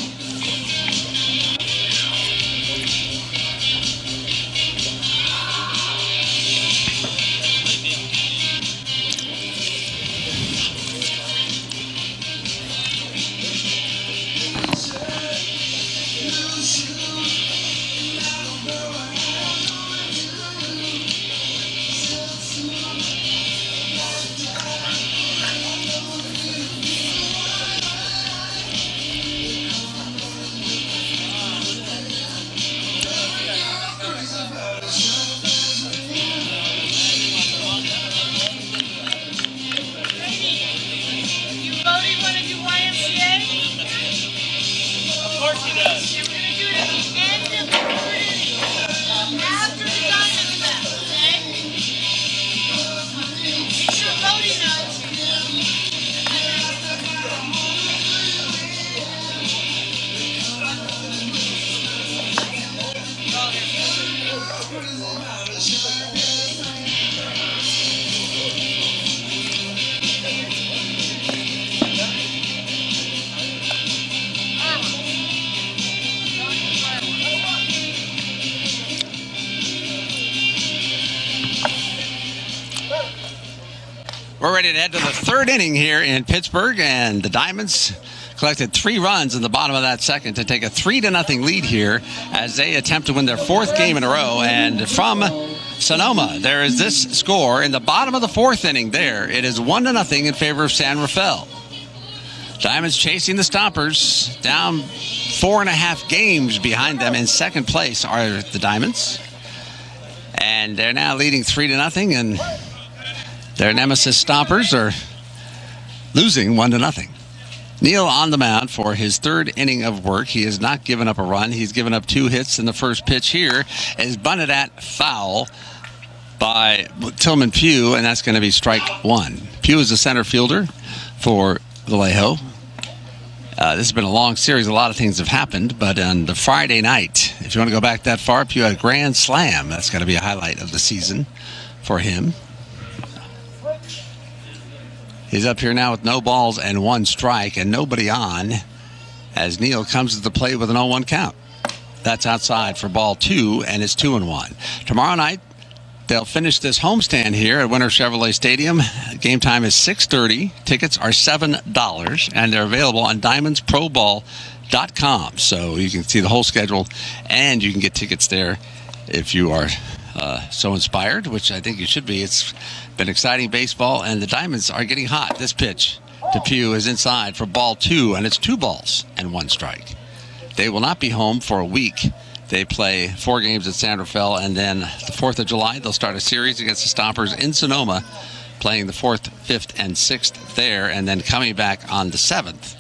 We're ready to head to the third inning here in Pittsburgh, and the Diamonds collected 3 runs in the bottom of that second to take a 3-0 lead here as they attempt to win their 4th game in a row. And from Sonoma, there is this score in the bottom of the 4th inning there. It is 1-0 in favor of San Rafael. Diamonds chasing the Stompers, down 4.5 games behind them. In second place are the Diamonds, and they're now leading 3-0, and their nemesis Stompers are losing 1-0. Neal on the mound for his 3rd inning of work. He has not given up a run. He's given up 2 hits, and the first pitch here is bunted at foul by Tillman Pugh, and that's going to be strike 1. Pugh is the center fielder for Vallejo, This has been a long series. A lot of things have happened, but on the Friday night, if you want to go back that far, Pew had a grand slam. That's got to be a highlight of the season for him. He's up here now with no balls and 1 strike and nobody on as Neal comes to the plate with an 0-1 count. That's outside for ball 2, and it's 2-1. Tomorrow night, they'll finish this homestand here at Winter Chevrolet Stadium. Game time is 6:30. Tickets are $7, and they're available on DiamondsProBall.com. So you can see the whole schedule, and you can get tickets there if you are so inspired, which I think you should be. It's been exciting baseball, and the Diamonds are getting hot. This pitch to Pew is inside for ball 2, and it's 2 balls and 1 strike. They will not be home for a week. They play 4 games at San Rafael, and then the 4th of July, they'll start a series against the Stompers in Sonoma, playing the 4th, 5th, and 6th there, and then coming back on the 7th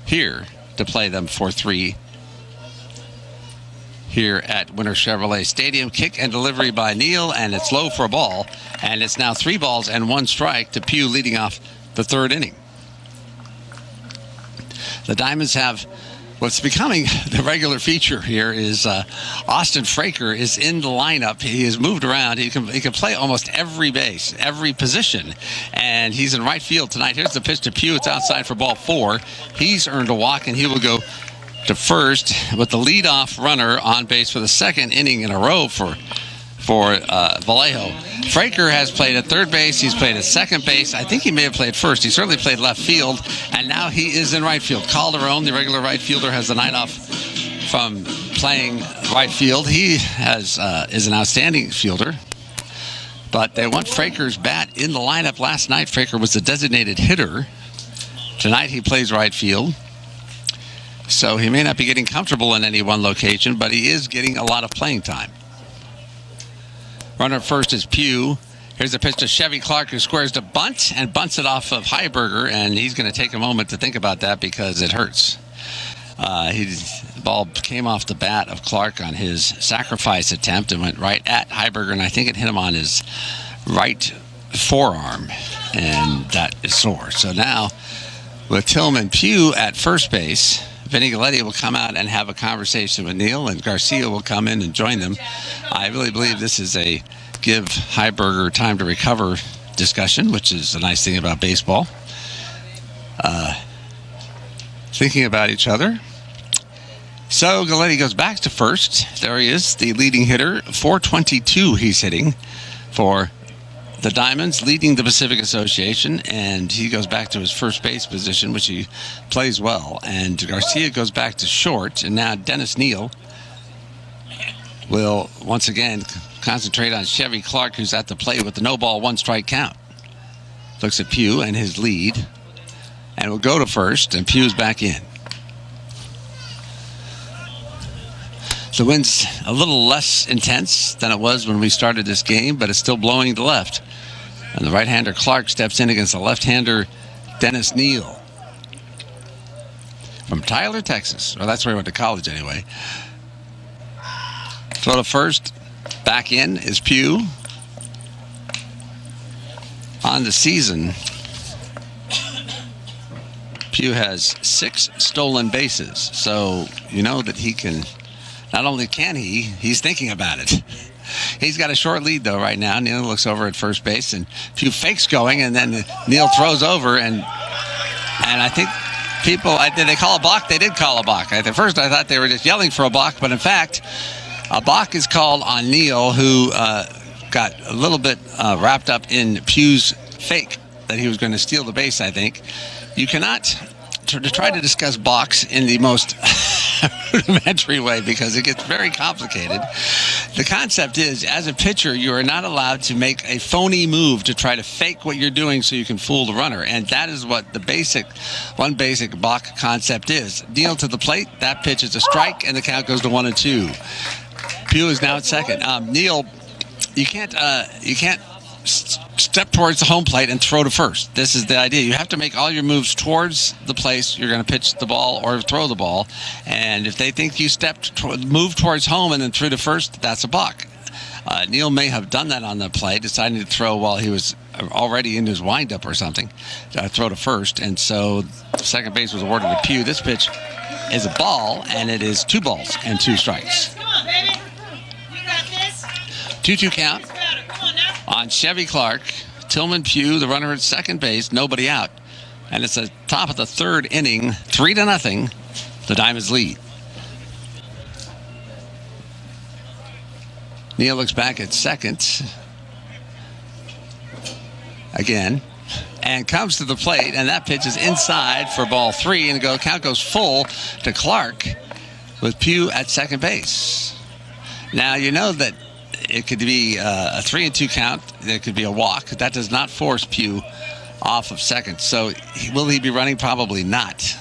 here to play them for 3 here at Winter Chevrolet Stadium. Kick and delivery by Neal, and it's low for a ball, and it's now 3 balls and 1 strike to Pew leading off the 3rd inning. The Diamonds have what's becoming the regular feature here is Austin Fraker is in the lineup. He has moved around. He can play almost every base, every position, and he's in right field tonight. Here's the pitch to Pew. It's outside for ball 4. He's earned a walk, and he will go to first with the leadoff runner on base for the 2nd inning in a row for Vallejo. Fraker has played at 3rd base. He's played at 2nd base. I think he may have played first. He certainly played left field, and now he is in right field. Calderon, the regular right fielder, has the night off from playing right field. He is an outstanding fielder, but they want Fraker's bat in the lineup. Last night, Fraker was the designated hitter. Tonight, he plays right field. So he may not be getting comfortable in any one location, but he is getting a lot of playing time. Runner at first is Pew. Here's a pitch to Chevy Clark, who squares to bunt and bunts it off of Heiberger, and he's going to take a moment to think about that because it hurts. The ball came off the bat of Clark on his sacrifice attempt and went right at Heiberger, and I think it hit him on his right forearm, and that is sore. So now, with Tillman Pew at first base, Vinny Galletti will come out and have a conversation with Neal, and Garcia will come in and join them. I really believe this is a give Heiberger time to recover discussion, which is a nice thing about baseball. Thinking about each other. So Galletti goes back to first. There he is, the leading hitter. .422 he's hitting for the Diamonds, leading the Pacific Association, and he goes back to his first base position, which he plays well. And Garcia goes back to short, and now Dennis Neal will once again concentrate on Chevy Clark, who's at the plate with the no ball, 1 strike count. Looks at Pew and his lead, and will go to first, and Pew's back in. The wind's a little less intense than it was when we started this game, but it's still blowing to left. And the right-hander Clark steps in against the left-hander Dennis Neal from Tyler, Texas. Well, that's where he went to college anyway. Throw to first. Back in is Pew. On the season, Pew has 6 stolen bases. So you know that he can... Not only can he's thinking about it. He's got a short lead, though, right now. Neal looks over at first base, and Pew fakes going, and then Neal throws over, and I think people, did they call a balk? They did call a balk. At first, I thought they were just yelling for a balk, but in fact, a balk is called on Neal, who got a little bit wrapped up in Pew's fake that he was going to steal the base, I think. You cannot try to discuss balks in the most rudimentary way because it gets very complicated. The concept is, as a pitcher, you are not allowed to make a phony move to try to fake what you're doing so you can fool the runner, and that is what the one basic balk concept is. Neal to the plate, that pitch is a strike, and the count goes to 1-2. Pew is now at second. Neal, you can't step towards the home plate and throw to first. This is the idea. You have to make all your moves towards the place you're going to pitch the ball or throw the ball. And if they think you move towards home and then threw to first, that's a balk. Neal may have done that on the play, deciding to throw while he was already in his windup or something, throw to first. And so second base was awarded to Pugh. This pitch is a ball, and it is 2 balls and 2 strikes. Come on, baby. You got this. 2-2 count Come on now. on Chevy Clark. Tillman Pugh, the runner at second base, nobody out. And it's the top of the 3rd inning, 3-0. The Diamonds lead. Neal looks back at second again and comes to the plate, and that pitch is inside for ball 3, and the count goes full to Clark with Pugh at second base. Now, you know that it could be a 3-2 count. There could be a walk. That does not force Pugh off of second. So will he be running? Probably not.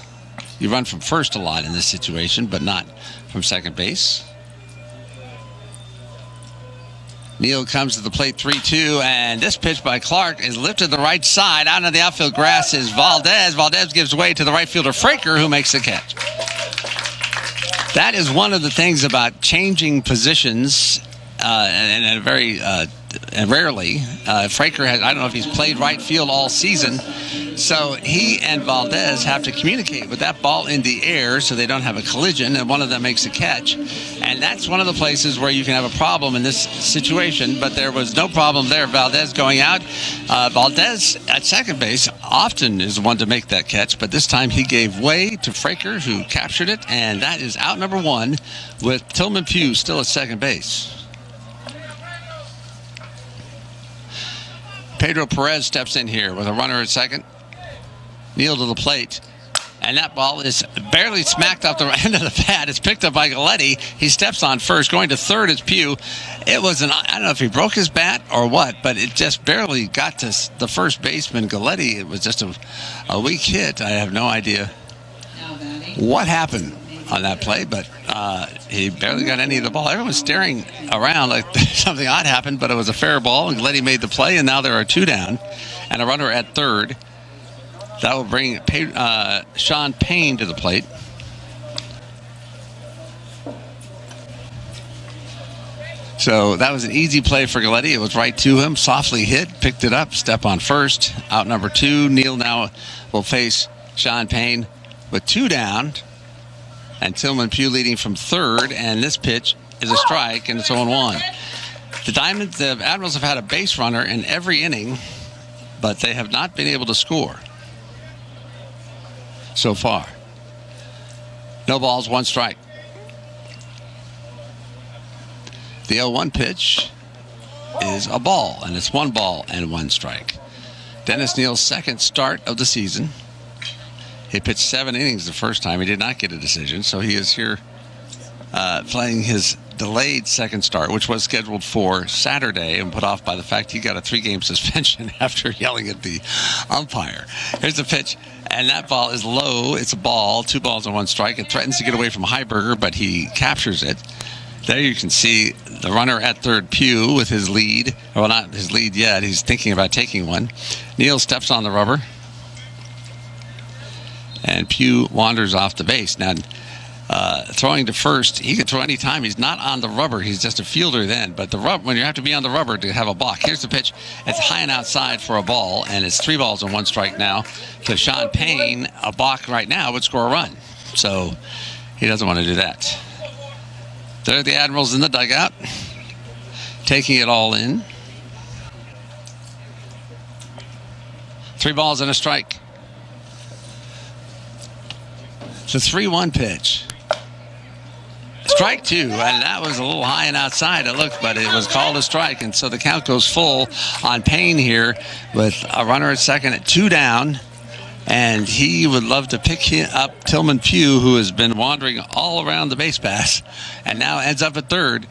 You run from first a lot in this situation, but not from second base. Neal comes to the plate, 3-2, and this pitch by Clark is lifted to the right side. Out on the outfield grass is Valdez. Valdez gives way to the right fielder, Fraker, who makes the catch. That is one of the things about changing positions, and very and rarely. Fraker has, I don't know if he's played right field all season, so he and Valdez have to communicate with that ball in the air so they don't have a collision, and one of them makes a catch. And that's one of the places where you can have a problem in this situation, but there was no problem there. Valdez going out. Valdez at second base often is the one to make that catch, but this time he gave way to Fraker, who captured it, and that is out number 1 with Tillman Pugh still at second base. Pedro Perez steps in here with a runner at second. Neal to the plate. And that ball is barely smacked off the end of the bat. It's picked up by Galletti. He steps on first. Going to third is Pugh. It was I don't know if he broke his bat or what, but it just barely got to the first baseman, Galletti. It was just a weak hit. I have no idea what happened on that play, but he barely got any of the ball. Everyone's staring around like something odd happened, but it was a fair ball, and Galletti made the play, and now there are 2 down and a runner at third. That will bring Sean Payne to the plate. So that was an easy play for Galletti. It was right to him, softly hit, picked it up, step on first. Out number 2. Neal now will face Sean Payne with 2 down. And Tillman Pugh leading from third, and this pitch is a strike, and it's 0-1. The Admirals have had a base runner in every inning, but they have not been able to score so far. No balls, 1 strike. The 0-1 pitch is a ball, and it's 1 ball and 1 strike. Dennis Neal's second start of the season. He pitched 7 innings the first time. He did not get a decision, so he is here playing his delayed second start, which was scheduled for Saturday and put off by the fact he got a 3-game suspension after yelling at the umpire. Here's the pitch, and that ball is low. It's a ball, 2 balls and 1 strike. It threatens to get away from Heiberger, but he captures it. There you can see the runner at third, Pugh, with his lead. Well, not his lead yet. He's thinking about taking one. Neal steps on the rubber, and Pugh wanders off the base. Now, throwing to first, he can throw any time. He's not on the rubber. He's just a fielder then. But when you have to be on the rubber to have a balk. Here's the pitch. It's high and outside for a ball, and it's 3 balls and 1 strike now to Sean Payne. A balk right now would score a run. So he doesn't want to do that. There are the Admirals in the dugout, taking it all in. 3 balls and a strike. It's a 3-1 pitch. Strike 2, and that was a little high and outside, it looked, but it was called a strike, and so the count goes full on Payne here with a runner at second at 2 down, and he would love to pick up Tillman Pugh, who has been wandering all around the base pass, and now ends up at third.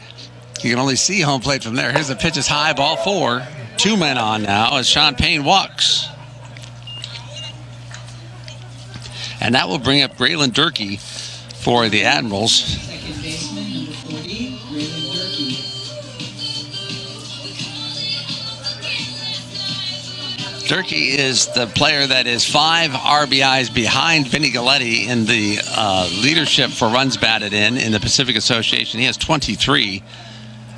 You can only see home plate from there. Here's the pitch, is high, ball 4. 2 men on now as Sean Payne walks. And that will bring up Graylin Durkee for the Admirals. Second baseman, number 40, Graylin Durkee. Durkee is the player that is 5 RBIs behind Vinny Galletti in the leadership for runs batted in the Pacific Association. He has 23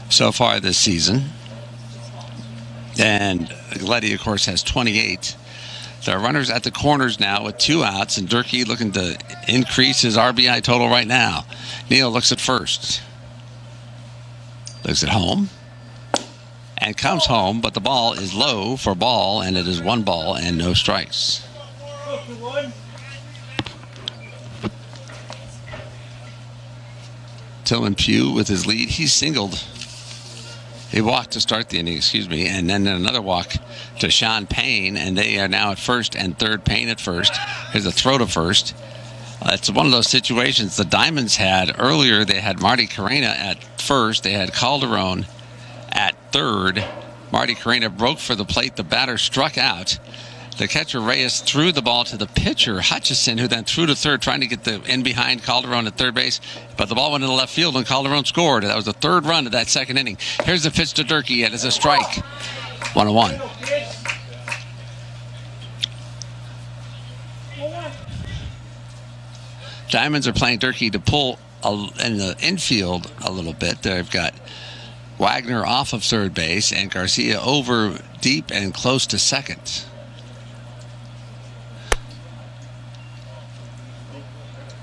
so far this season. And Gleddy, of course, has 28. There are runners at the corners now with 2 outs, and Durkee looking to increase his RBI total right now. Neal looks at first. Looks at home. And comes home, but the ball is low for ball, and it is 1 ball and no strikes. Tillman Pugh with his lead. He singled. He walked to start the inning, and then another walk to Sean Payne, and they are now at first and third. Payne at first. Here's a throw to first. It's one of those situations the Diamonds had earlier. They had Marty Carrena at first. They had Calderon at third. Marty Carrena broke for the plate. The batter struck out. The catcher Reyes threw the ball to the pitcher Hutchison, who then threw to third, trying to get the in behind Calderon at third base. But the ball went into left field, and Calderon scored. That was the third run of that second inning. Here's the pitch to Durkee. It is a strike. 1-1. Diamonds are playing Durkee to pull in the infield a little bit. They've got Wagner off of third base and Garcia over deep and close to second.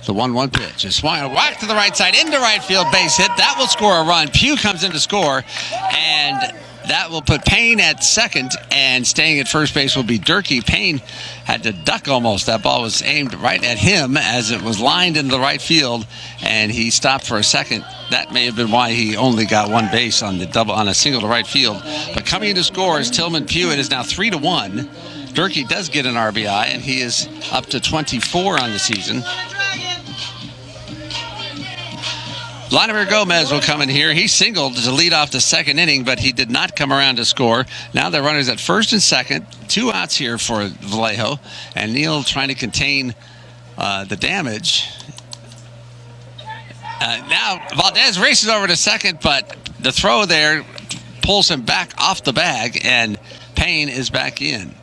The 1-1 pitch. A swung, a whack to the right side, into right field, base hit. That will score a run. Pugh comes in to score, and that will put Payne at second, and staying at first base will be Durkee. Payne had to duck almost. That ball was aimed right at him as it was lined into the right field, and he stopped for a second. That may have been why he only got 1 base on the double on a single to right field. But coming in to score is Tillman Pugh. It is now 3-1. Durkee does get an RBI, and he is up to 24 on the season. Vladimir Gomez will come in here. He singled to lead off the second inning, but he did not come around to score. Now the runners at first and second. 2 outs here for Vallejo, and Neal trying to contain the damage. Now Valdez races over to second, but the throw there pulls him back off the bag, and Payne is back in.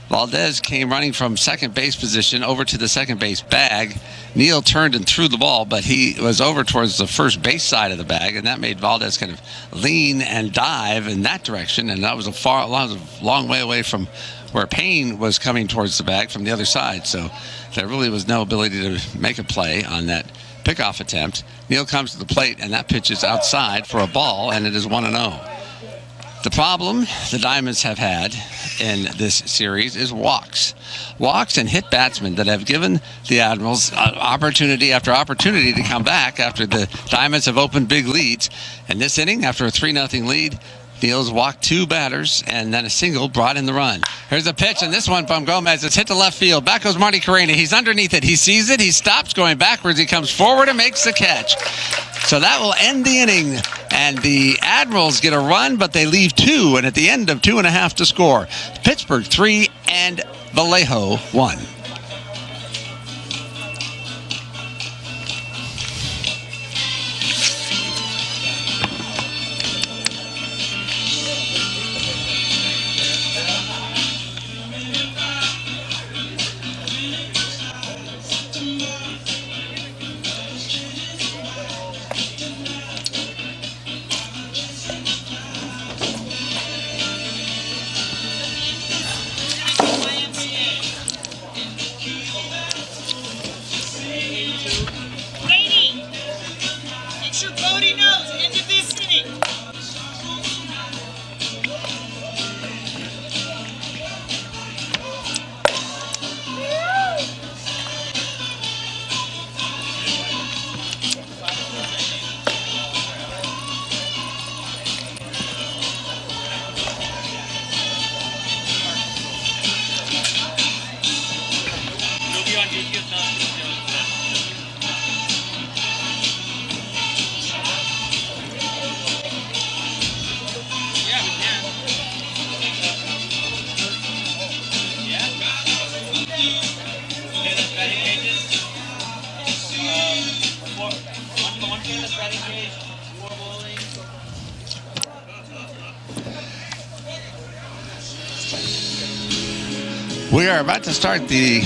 Valdez came running from second base position over to the second base bag. Neal turned and threw the ball, but he was over towards the first base side of the bag, and that made Valdez kind of lean and dive in that direction, and that was a long way away from where Payne was coming towards the bag from the other side. So there really was no ability to make a play on that pickoff attempt. Neal comes to the plate, and that pitch is outside for a ball, and it is 1-0. The problem the Diamonds have had in this series is walks. Walks and hit batsmen that have given the Admirals opportunity after opportunity to come back after the Diamonds have opened big leads. And this inning, after a 3-0 lead, Neal's walked 2 batters, and then a single brought in the run. Here's a pitch, and this one from Gomez. It's hit to left field. Back goes Marty Carrena. He's underneath it. He sees it. He stops going backwards. He comes forward and makes the catch. So that will end the inning, and the Admirals get a run, but they leave 2, and at the end of 2.5 to score. Pittsburgh 3 and Vallejo 1. We are about to start the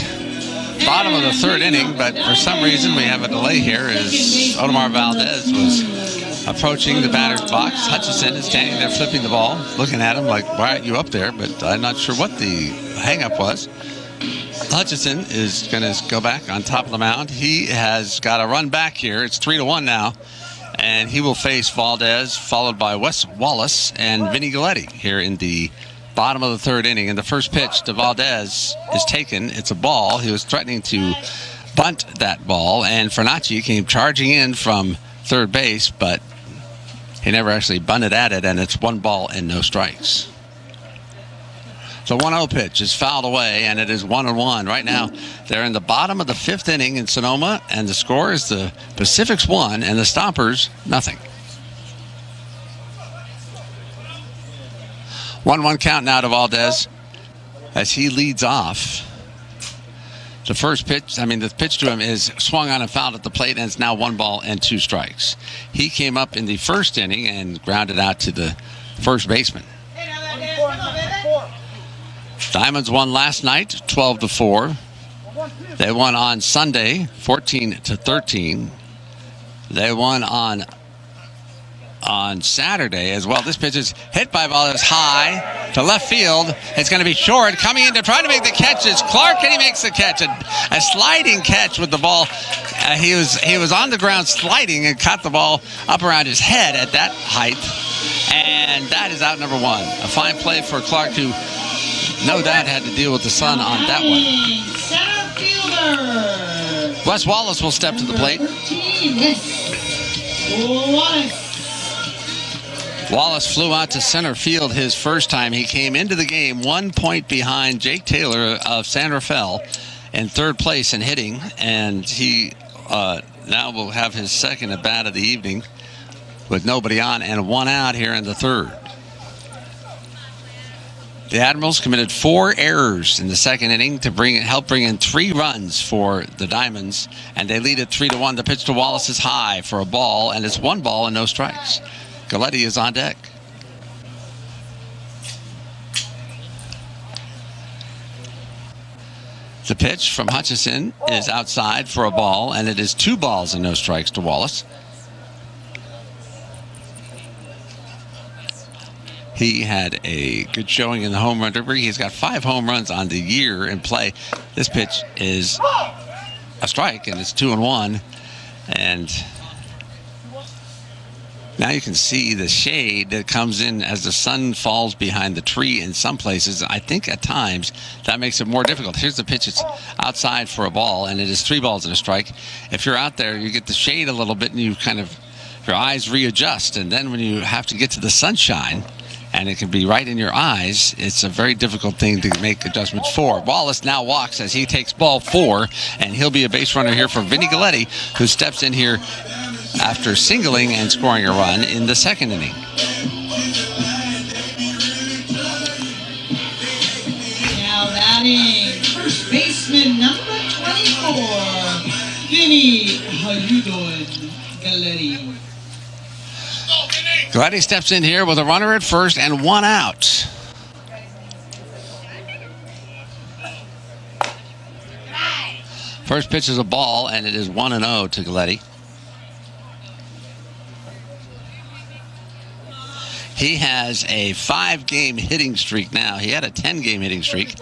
bottom of the third inning, but for some reason we have a delay here as Odemar Valdez was approaching the batter's box. Hutchison is standing there flipping the ball, looking at him like, why aren't you up there? But I'm not sure what the hang-up was. Hutchison is going to go back on top of the mound. He has got a run back here. It's 3-1 now. And he will face Valdez, followed by Wes Wallace and Vinny Galletti here in the bottom of the third inning. And the first pitch to Valdez is taken. It's a ball. He was threatening to bunt that ball, and Fernacci came charging in from third base, but he never actually bunted at it, and it's 1 ball and no strikes. The 1-0 pitch is fouled away, and it is 1-1. Right now, they're in the bottom of the 5th inning in Sonoma, and the score is the Pacifics 1 and the Stompers nothing. 1-1 count now to Valdez as he leads off. The pitch to him is swung on and fouled at the plate, and it's now 1 ball and 2 strikes. He came up in the first inning and grounded out to the first baseman. Diamonds won last night, 12-4. They won on Sunday, 14-13. They won on Saturday as well. This pitch is hit by Valdez high to left field. It's going to be short. Coming in to try to make the catch is Clark, and he makes the catch. A sliding catch with the ball. He was on the ground sliding and caught the ball up around his head at that height. And that is out number 1. A fine play for Clark, who no doubt had to deal with the sun on that one. Center fielder. Wes Wallace will step to the plate. Wallace flew out to center field his first time. He came into the game 1 point behind Jake Taylor of San Rafael in third place in hitting, and he now will have his second at bat of the evening with nobody on and 1 out here in the third. The Admirals committed 4 errors in the second inning to help bring in 3 runs for the Diamonds, and they lead it 3-1. The pitch to Wallace is high for a ball, and it's 1 ball and no strikes. Galletti is on deck. The pitch from Hutchison is outside for a ball, and it is 2 balls and no strikes to Wallace. He had a good showing in the home run derby. He's got 5 home runs on the year in play. This pitch is a strike, and it's 2-1. And now you can see the shade that comes in as the sun falls behind the tree in some places. I think at times that makes it more difficult. Here's the pitch. It's outside for a ball, and it is 3 balls and a strike. If you're out there, you get the shade a little bit, and your eyes readjust. And then when you have to get to the sunshine, and it can be right in your eyes, it's a very difficult thing to make adjustments for. Wallace now walks as he takes ball 4, and he'll be a base runner here for Vinny Galletti, who steps in here after singling and scoring a run in the second inning. Now batting, first baseman number 24, Vinny, how you doing, Galletti? Galletti steps in here with a runner at first and 1 out. First pitch is a ball, and it is 1-0 to Galletti. He has a 5-game hitting streak now. He had a 10-game hitting streak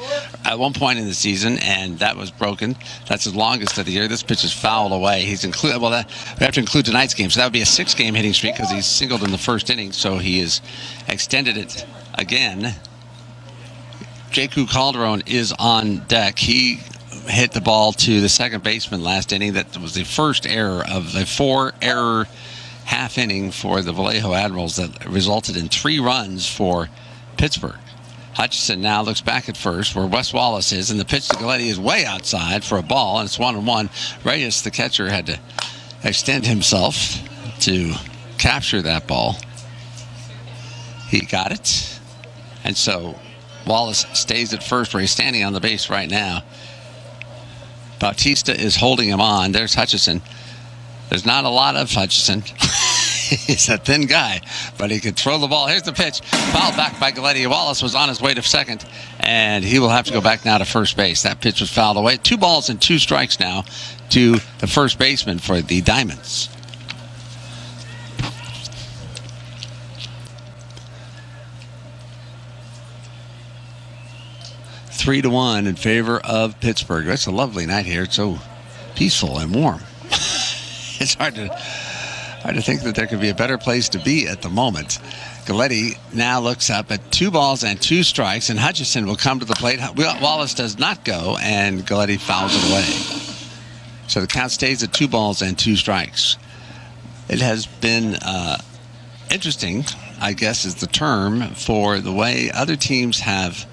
at one point in the season, and that was broken. That's his longest of the year. This pitch is fouled away. We have to include tonight's game, so that would be a 6-game hitting streak because he singled in the first inning, so he has extended it again. J.Q. Calderon is on deck. He hit the ball to the second baseman last inning. That was the first error of the 4-error half inning for the Vallejo Admirals that resulted in 3 runs for Pittsburgh. Hutchison now looks back at first where Wes Wallace is, and the pitch to Galletti is way outside for a ball, and it's 1-1. Reyes, the catcher, had to extend himself to capture that ball. He got it, and so Wallace stays at first where he's standing on the base right now. Bautista is holding him on. There's Hutchison. There's not a lot of Hutchison. He's a thin guy, but he can throw the ball. Here's the pitch. Fouled back by Galletti. Wallace was on his way to second, and he will have to go back now to first base. That pitch was fouled away. 2 balls and 2 strikes now to the first baseman for the Diamonds. 3-1 in favor of Pittsburgh. It's a lovely night here. It's so peaceful and warm. It's hard to think that there could be a better place to be at the moment. Galletti now looks up at 2 balls and 2 strikes, and Hutchison will come to the plate. Wallace does not go, and Galletti fouls it away. So the count stays at 2 balls and 2 strikes. It has been interesting, I guess is the term, for the way other teams have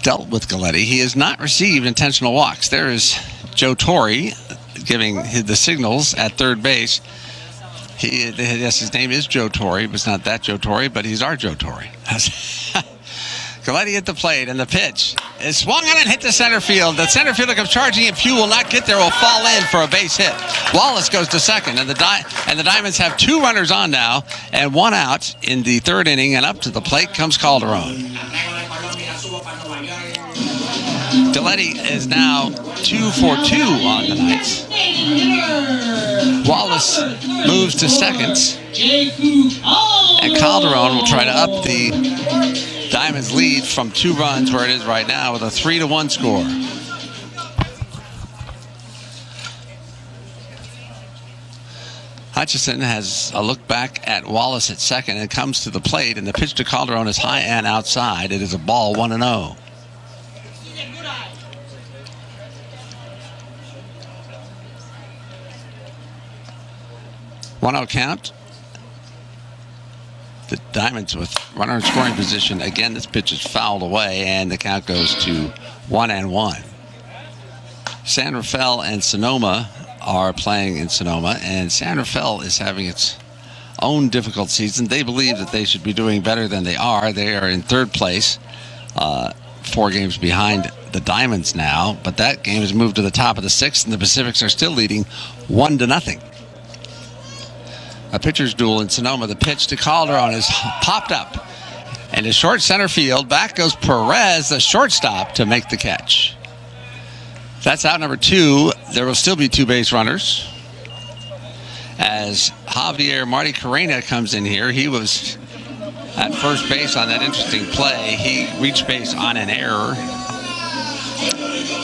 dealt with Galletti. He has not received intentional walks. There is Joe Torre giving the signals at third base. Yes, his name is Joe Torre, but it's not that Joe Torre, but he's our Joe Torre. Galletti at the plate, and the pitch is swung on and hit to center field. The center fielder comes charging, and Pugh will not get there, will fall in for a base hit. Wallace goes to second, and the Diamonds have 2 runners on now and 1 out in the 3rd inning, and up to the plate comes Calderon. Galletti is now 2 for 2 on the night. Wallace moves to second, and Calderon will try to up the Diamonds lead from 2 runs where it is right now with a 3-1 score. Hutchison has a look back at Wallace at second and comes to the plate, and the pitch to Calderon is high and outside. It is a ball, 1-0. One-out count. The Diamonds with runner in scoring position. Again, this pitch is fouled away, and the count goes to 1-1. San Rafael and Sonoma are playing in Sonoma, and San Rafael is having its own difficult season. They believe that they should be doing better than they are. They are in 3rd place, 4 games behind the Diamonds now, but that game has moved to the top of the 6th, and the Pacifics are still leading 1-0. A pitcher's duel in Sonoma. The pitch to Calderon is popped up and is short center field. Back goes Perez, the shortstop, to make the catch. That's out number 2. There will still be 2 base runners as Javier Marty Carrena comes in here. He was at first base on that interesting play. He reached base on an error.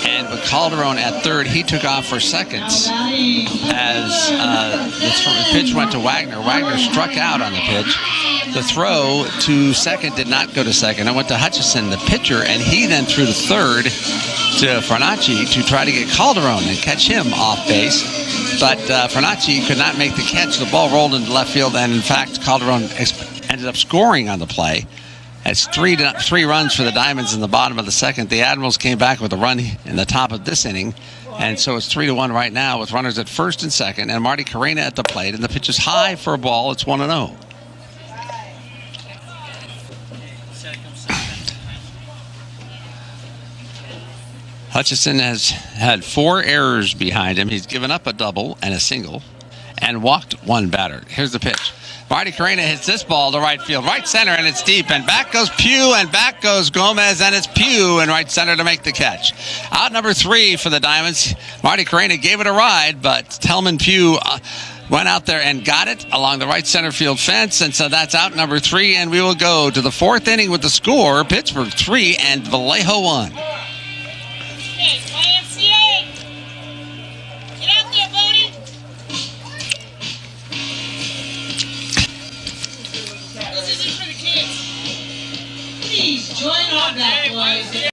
And with Calderon at 3rd, he took off for second as the pitch went to Wagner. Wagner struck out on the pitch. The throw to second did not go to second. It went to Hutchison, the pitcher, and he then threw to 3rd to Fernacci to try to get Calderon and catch him off base. But Fernacci could not make the catch. The ball rolled into left field, and in fact, Calderon ended up scoring on the play. It's 3 runs for the Diamonds in the bottom of the 2nd. The Admirals came back with a run in the top of this inning, and so it's 3-1 right now with runners at 1st and 2nd, and Marty Carrena at the plate, and the pitch is high for a ball. It's 1-0. Hutchison has had 4 errors behind him. He's given up a double and a single and walked 1 batter. Here's the pitch. Marty Carrena hits this ball to right field, right center, and it's deep. And back goes Pugh, and back goes Gomez, and it's Pugh in right center to make the catch. Out number 3 for the Diamonds. Marty Carrena gave it a ride, but Telman Pugh went out there and got it along the right center field fence, and so that's out number 3. And we will go to the 4th inning with the score: Pittsburgh 3 and Vallejo 1. Please join our black boys.